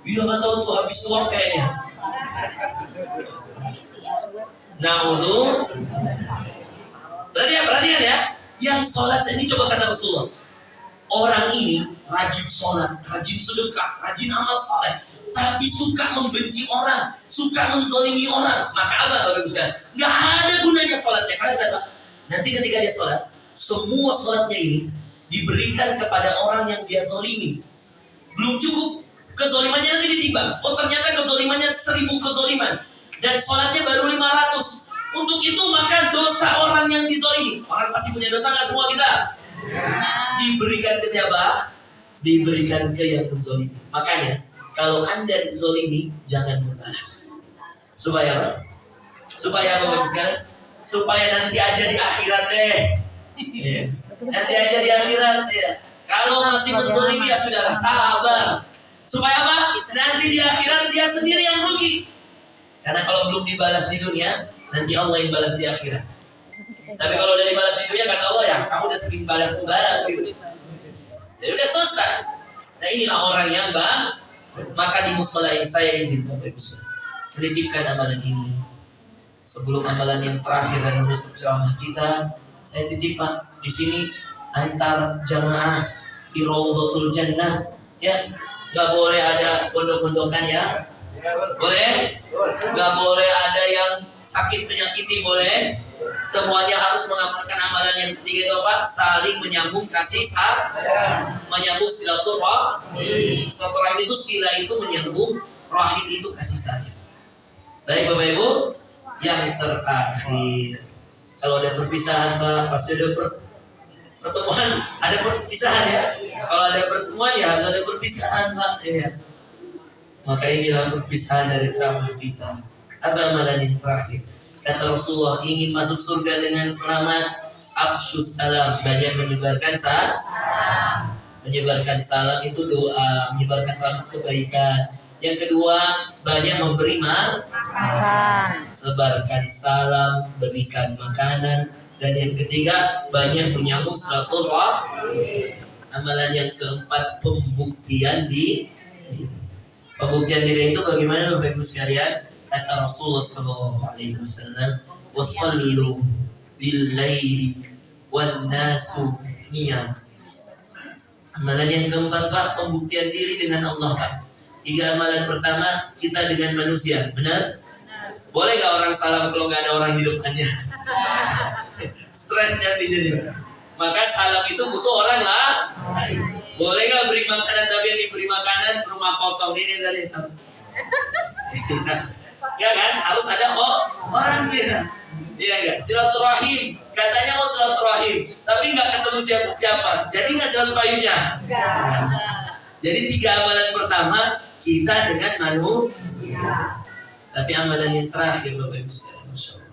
Iya nggak tahu tuh, habis suap kayaknya. Naudzu. Perhatian ya. Yang sholat ini coba kata Rasulullah. Orang ini rajin sholat, rajin sedekah, rajin amal saleh, tapi suka membenci orang, suka menzalimi orang. Maka apa Bapak Ibu sekalian? Nggak ada gunanya sholatnya. Karena apa? Nanti ketika dia sholat, semua sholatnya ini diberikan kepada orang yang dia zalimi. Belum cukup, kezolimannya nanti ditimbang. Oh ternyata kezolimannya 1000 kezoliman, dan sholatnya baru 500. Untuk itu maka dosa orang yang dizalimi, orang pasti punya dosa nggak semua kita? Diberikan ke siapa? Diberikan ke yang menzalimi. Makanya kalau Anda dizalimi, jangan membalas. Supaya apa? Supaya apa Bapak sekalian? Supaya nanti aja di akhirat deh. Ya. Nanti aja di akhirat ya. Kalau masih menzalimi ya sudahlah, sabar. Supaya apa? Nanti di akhirat dia sendiri yang rugi. Karena kalau belum dibalas di dunia, nanti Allah yang balas di akhirat. Tapi kalau udah dibalas di dunia, kata Allah ya, kamu udah sering balas gitu. Jadi udah selesai. Nah inilah orang yang bang. Maka di musola ini saya izin Bapak Ibu menitipkan amalan ini. Sebelum amalan yang terakhir dan menutup ceramah kita, saya titip Pak di sini antar jamaah di Raudhatul Jannah ya. Gak boleh ada gondok-gondokan ya. Boleh? Gak boleh ada yang sakit menyakiti, boleh? Semuanya harus mengamalkan amalan yang ketiga itu apa? Saling menyambung kasih sayang, menyambung silaturahim. Silaturahim itu sila itu menyambung, rahim itu kasih sayang. Baik Bapak Ibu, yang terakhir, kalau ada perpisahan Pak, pasti ada pertemuan, ada perpisahan ya. Kalau ada pertemuan ya harus ada perpisahan Pak ya. Maka inilah perpisahan dari ceramah kita. Apa amalan yang terakhir? Kata Rasulullah, ingin masuk surga dengan selamat, afsyus salam, banyak menyebarkan salam. Menyebarkan salam itu doa, menyebarkan salam itu kebaikan. Yang kedua, banyak memberi makan, sebarkan salam, berikan makanan. Dan yang ketiga, banyak menyambung silaturahim. Amalan yang keempat, pembuktian diri. Pembuktian diri itu bagaimana Bapak Ibu sekalian? Kata Rasulullah SAW, wasallu bil-laili wan-nasu niyam. Amalan yang keempat Pak, pembuktian diri dengan Allah Pak. 3 amalan pertama, kita dengan manusia, benar? Boleh gak orang salam kalau gak ada orang di depannya? Stresnya nih jadi. Maka salam itu butuh orang lah. Boleh gak beri makanan, tapi yang diberi makanan rumah kosong ini dari ya kan, harus ada orangnya. Iya enggak? Silaturahim. Katanya mau silaturahim, tapi enggak ketemu siapa-siapa. Jadi enggak silaturahimnya? Enggak. Jadi 3 amalan pertama kita dengan manusia. Tapi amalan yang terakhir Bapak Ibu sekalian, masyaallah.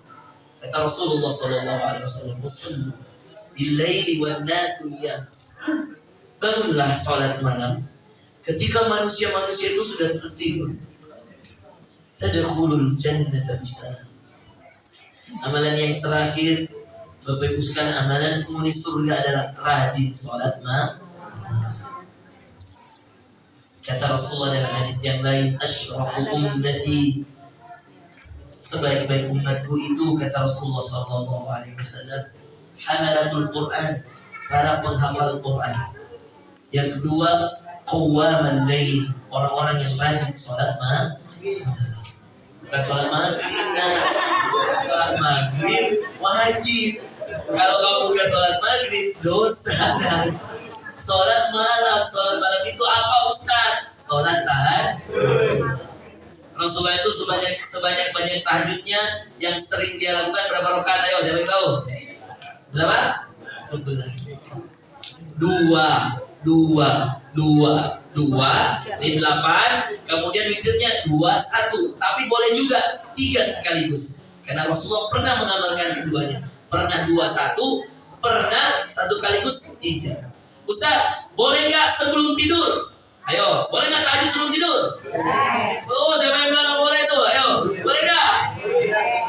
Kata Rasulullah SAW, "Wasallu bil-laili wan-nasu niyam." Bangunlah salat malam ketika manusia-manusia itu sudah tertidur. Tadkhulul jannata bisalam. Amalan yang terakhir, Bapak Ibu sekalian, amalan penghuni surga adalah rajin sholat malam. Kata Rasulullah dalam hadis yang lain, asyrafu ummati, sebaik-baik umatku itu, kata Rasulullah SAW, hamalatul Quran, para penghafal Quran. Yang kedua, qawwamal lail, orang-orang yang rajin sholat malam. Bukan sholat maghrib, sholat maghrib wajib. Kalau kamu nggak sholat maghrib, dosa. Sholat malam itu apa Ustaz? Sholat tahajud. Rasulullah itu sebanyak tahajudnya yang sering dia lakukan berapa rakaat? Ayo, siapa yang tahu? Berapa? 11. 2, ini 8, kemudian witirnya 2, 1. Tapi boleh juga 3 sekaligus. Karena Rasulullah pernah mengamalkan keduanya. Pernah 2, 1, pernah 1 sekaligus 3. Ustaz, boleh nggak sebelum tidur? Ayo, boleh nggak tahajud sebelum tidur? Oh, siapa yang bilang boleh tuh? Ayo, boleh nggak?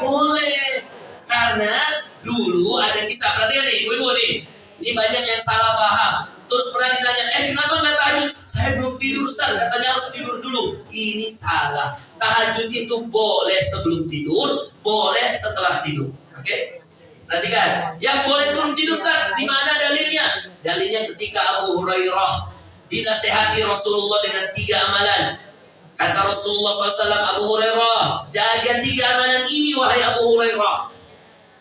Boleh. Karena dulu ada kisah, perhatikan nih, ibu-ibu nih. Ini banyak yang salah paham. Terus pernah ditanya, kenapa nggak tahajud? Saya belum tidur, Ustaz. Katanya harus tidur dulu. Ini salah. Tahajud itu boleh sebelum tidur, boleh setelah tidur. Oke? Perhatikan. Yang boleh sebelum tidur, Ustaz, di mana dalilnya? Dalilnya ketika Abu Hurairah dinasehati Rasulullah dengan 3 amalan. Kata Rasulullah SAW, Abu Hurairah, jaga 3 amalan ini, wahai Abu Hurairah.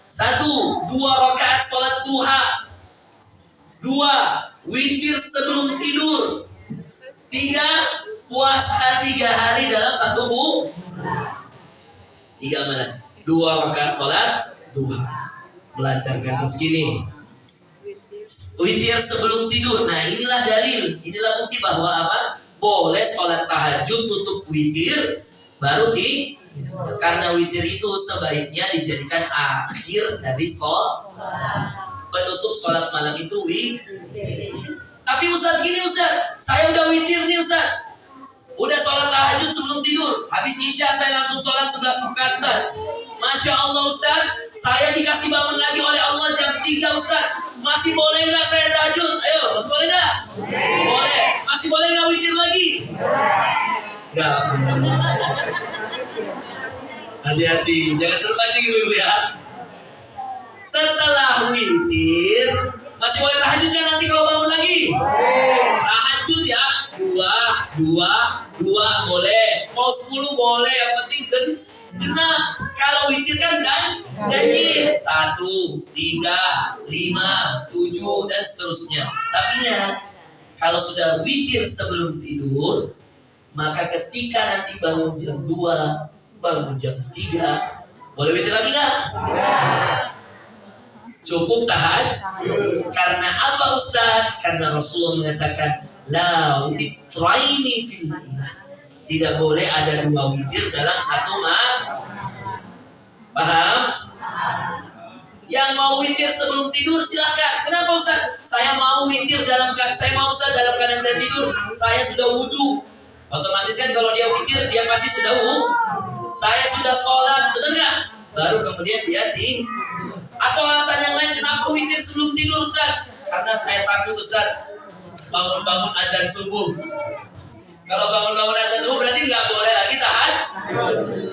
1, 2 rakaat sholat duha. 2, witir sebelum tidur. 3, puasa 3 hari dalam 1 bulan. 3 amalan. 2 rakaat sholat duha, melancarkan rezeki nih. Witir sebelum tidur. Nah, inilah dalil, inilah bukti bahwa apa? Boleh sholat tahajud tutup witir baru karena witir itu sebaiknya dijadikan akhir dari sholat. Penutup sholat malam itu witir. Tapi Ustaz gini Ustaz, saya udah witir nih Ustaz, udah sholat tahajud sebelum tidur, habis isya saya langsung sholat 11 rakaat Ustaz. Masya Allah Ustaz, saya dikasih bangun lagi oleh Allah jam 3 Ustaz. Masih boleh nggak saya tahajud? Ayo, masih boleh nggak? Boleh. Masih boleh nggak witir lagi? Nggak. Hati-hati, jangan terpancing ibu-ibu ya. Setelah witir, masih boleh tahajud kan nanti kalau bangun lagi? Tahajud ya, 2 boleh. Mau 10 boleh, yang penting genap. Kalau witir kan ganjil 1, 3, 5, 7 dan seterusnya. Tapi ya, kalau sudah witir sebelum tidur, maka ketika nanti bangun jam 2, bangun jam 3, boleh witir lagi nggak? Cukup tahan. Karena apa Ustaz? Karena Rasulullah mengatakan la witraini fil lailah. Tidak boleh ada 2 witir dalam 1 malam. Paham? Yang mau witir sebelum tidur silahkan. Kenapa Ustaz? Saya mau witir dalam keadaan saya tidur, saya sudah wudu. Otomatis kan kalau dia witir dia pasti sudah wudu. Saya sudah sholat, betul nggak? Baru kemudian dia tidur. Atau alasan yang lain kenapa witir sebelum tidur Ustaz? Karena saya takut Ustaz bangun-bangun azan subuh. Kalau bangun-bangun azan subuh berarti nggak boleh lagi tahan.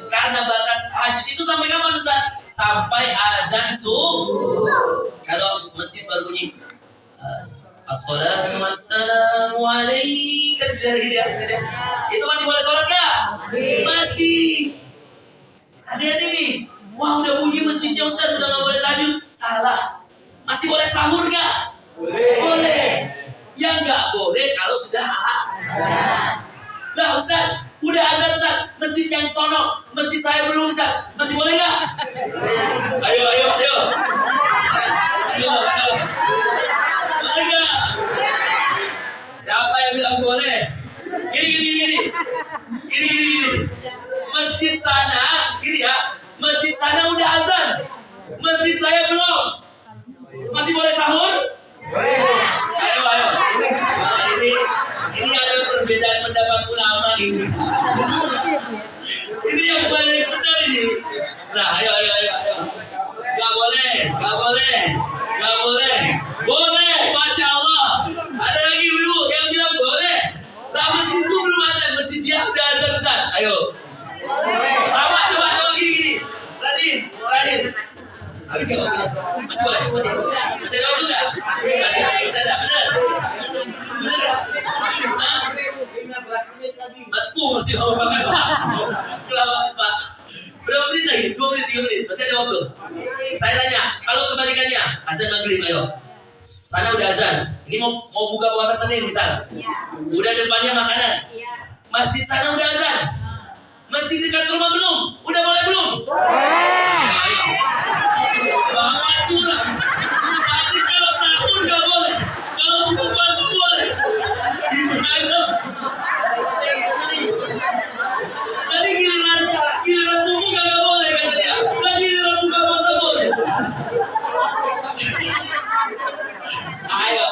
Karena batas tahajud itu sampai kapan Ustaz? Sampai azan subuh. Kalau masjid baru bunyi Assalamualaikum warahmatullahi wabarakatuh, itu masih boleh sholat gak? Masih. Hati-hati nih. Wah udah bunyi masjidnya Ustaz, udah gak boleh tahajud. Salah. Masih boleh sahur gak? Boleh. Yang gak boleh kalau sudah Nah Ustaz, udah azan Ustaz, masjid yang sono, masjid saya belum Ustaz, masih boleh gak? Ayo. Boleh gak? Siapa yang bilang boleh? Gini. Masjid sana, gini ya, masjid sana udah azan, masjid saya belum. Masih boleh sahur? Ayo. Nah, ini ada perbedaan pendapat ulama ini. Ini yang paling benar ini. Nah, ayo. Gak boleh. masih lama banget Pak. Kelamaan Pak. Berapa menit lagi? 2 menit, 3 menit. Masih ada waktu. Saya tanya, kalau kebalikannya, azan maghrib, ayo. Sana udah azan. Ini mau buka puasa Senin misal. Udah depannya makanan. Masjid sana udah azan. Masjid dekat rumah belum? Udah boleh belum? Bapak curang. Tadi kalau sahur gak boleh. Kalau buka puasa boleh. Gimana? Tadi giliran subuh gak boleh kata dia. Lagi giliran buka puasa boleh. Ayo.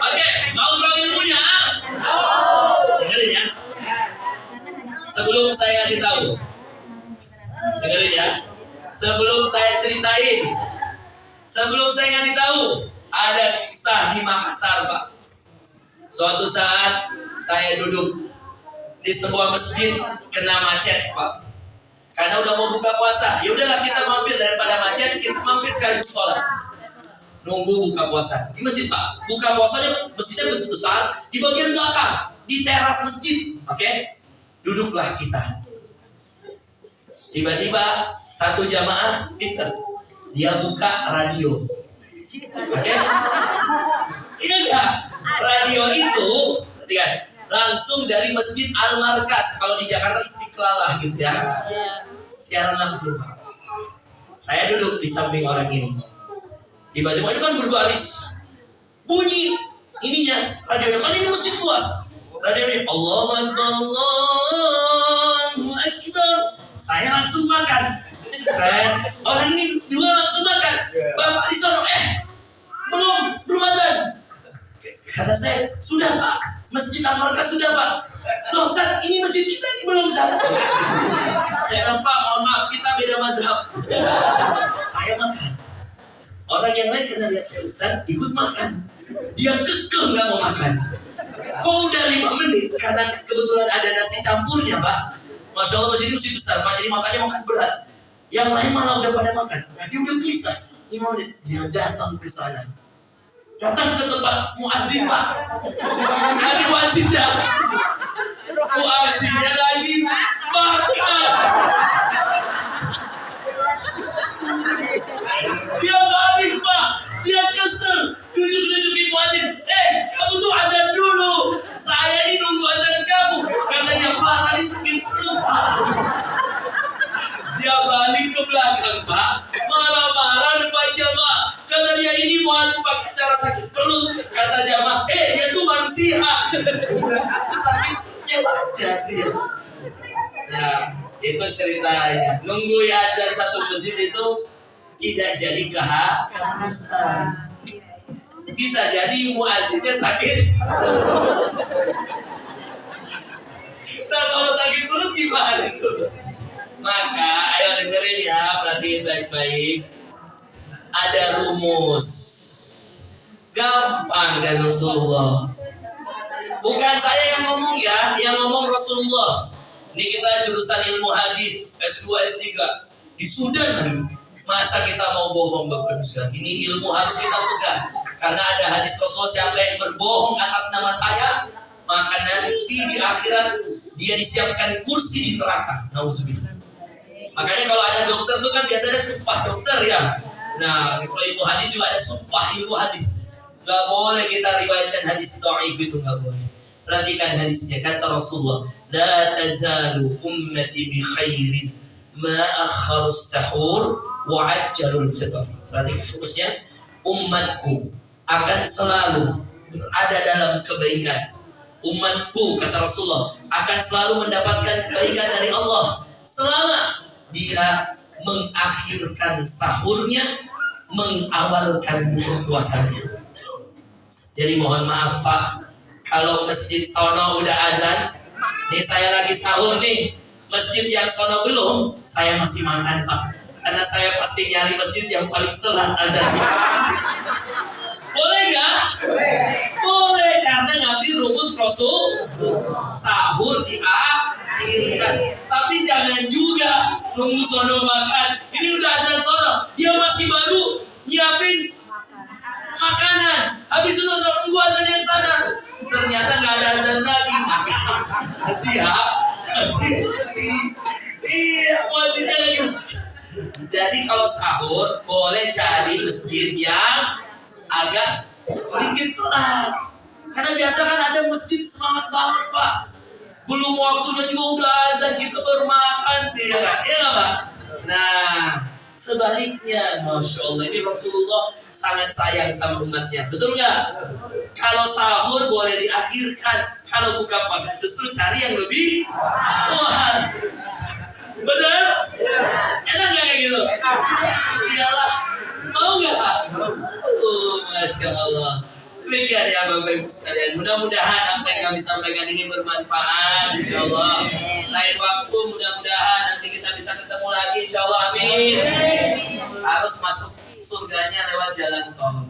Oke, mau tahu ilmunya? Dengerin ya. Sebelum saya kasih tahu. Dengerin ya. Sebelum saya ceritain. Sebelum saya kasih tahu, ada kisah di Makassar, Pak. Suatu saat saya duduk di sebuah masjid kena macet, Pak. Karena udah mau buka puasa. Ya udahlah kita mampir daripada macet, kita mampir sekaligus sholat. Nunggu buka puasa di masjid, Pak. Buka puasanya masjidnya besar di bagian belakang, di teras masjid. Oke? Duduklah kita. Tiba-tiba satu jamaah pinter, dia buka radio. Oke? Iya enggak? Radio itu, perhatikan, langsung dari Masjid Al-Markas. Kalau di Jakarta Istiqlal lah gitu ya. Siaran langsung. Saya duduk di samping orang ini. Tiba-tiba itu kan berbaris. Bunyi ininya, radionya. Kan ini masjid luas. Radionya Allahu Akbar, Allahu Akbar. Saya langsung makan. Keren. Orang ini juga langsung makan. Bapak di sono, belum azan. Kata saya, sudah Pak. Masjid Al-Markas sudah Pak. Loh Ustaz, ini masjid kita ini belum Ustaz. Saya nampak, mohon maaf, kita beda mazhab. Saya makan. Orang yang lain karena lihat saya Ustaz, ikut makan. Dia kekeh nggak mau makan. Kok udah 5 menit? Karena kebetulan ada nasi campurnya Pak. Masya Allah, masjid ini masih besar Pak, jadi makannya makan berat. Yang lain malah udah pada makan. Tadi udah gelisah. 5 menit, dia datang ke sana. Datang ke tempat muazzin Pak. Dari muazzinnya. Muazzinnya lagi makan. Dia balik Pak. Dia kesel. Nunjuk-nunjukin muazzin. Kamu tuh azan dulu. Saya ini nunggu azan kamu. Kata dia, Pak, tadi sakit perut Pak. Dia balik ke belakang Pak. Marah-marah depan jamaah. Kata dia, ini muazzin pakai cara sakit perut. Kata jamaah, dia tuh manusia. Sakitnya wajar dia. Nah, itu ceritanya. Nunggu azan satu masjid itu tidak jadi keharusan. Bisa jadi muazzinnya sakit. Nah, kalau sakit perut gimana tuh? Maka ayo dengerin ya, perhatiin baik-baik. Ada rumus. Gampang dan Rasulullah. Bukan saya yang ngomong ya, yang ngomong Rasulullah. Ini kita jurusan ilmu hadis S2, S3 di Sudan lagi. Masa kita mau bohong Bapak Ibu sekalian? Ini ilmu harus kita pegang. Karena ada hadis Rasulullah, siapa yang berbohong atas nama saya, maka nanti di akhirat dia disiapkan kursi di neraka. Nauzubillah. Makanya kalau ada dokter tuh kan biasanya sumpah dokter ya. Nah, kalau ilmu hadis juga ada sumpah ilmu hadis. Gak boleh kita riwayatkan hadis dhaif, itu gak boleh. Perhatikan hadisnya, kata Rasulullah, la tazalu ummati bi khairin ma akharus sahur wa ajjalul fitr. Perhatikan rumusnya, umatku akan selalu berada dalam kebaikan. Umatku, kata Rasulullah, akan selalu mendapatkan kebaikan dari Allah selama dia mengakhirkan sahurnya, mengawalkan buka puasanya. Jadi mohon maaf Pak, kalau masjid sono udah azan, nih saya lagi sahur nih, masjid yang sono belum, saya masih makan Pak. Karena saya pasti nyari masjid yang paling telat azannya. Boleh gak? Boleh, karena ngambil rumus Rasul, sahur diakhirkan. Tapi jangan juga nunggu sono makan. Ini udah azan sono, dia masih baru nyiapin makanan. Habis itu nunggu azan yang sana, ternyata nggak ada azan lagi. Hati ya, Iya, muadzinnya lagi makan. Jadi kalau sahur boleh cari masjid yang agak sedikit telat. Karena biasa kan ada masjid semangat banget Pak. Belum waktunya juga udah azan kita baru makan dia kan? Iya Pak. Nah sebaliknya, Masya Allah, ini Rasulullah sangat sayang sama umatnya, betul nggak? Kalau sahur boleh diakhirkan, kalau buka puasa justru cari yang lebih awal. Benar? Enak nggak kayak gitu? Iyalah, mau nggak? Oh, Masya Allah. Demikian ya Bapak Ibu sekalian. Mudah-mudahan apa yang kami sampaikan ini bermanfaat, Insya Allah. Lain waktu mudah-mudahan nanti kita bisa ketemu lagi, Insya Allah. Amin. Harus masuk surganya lewat jalan tol.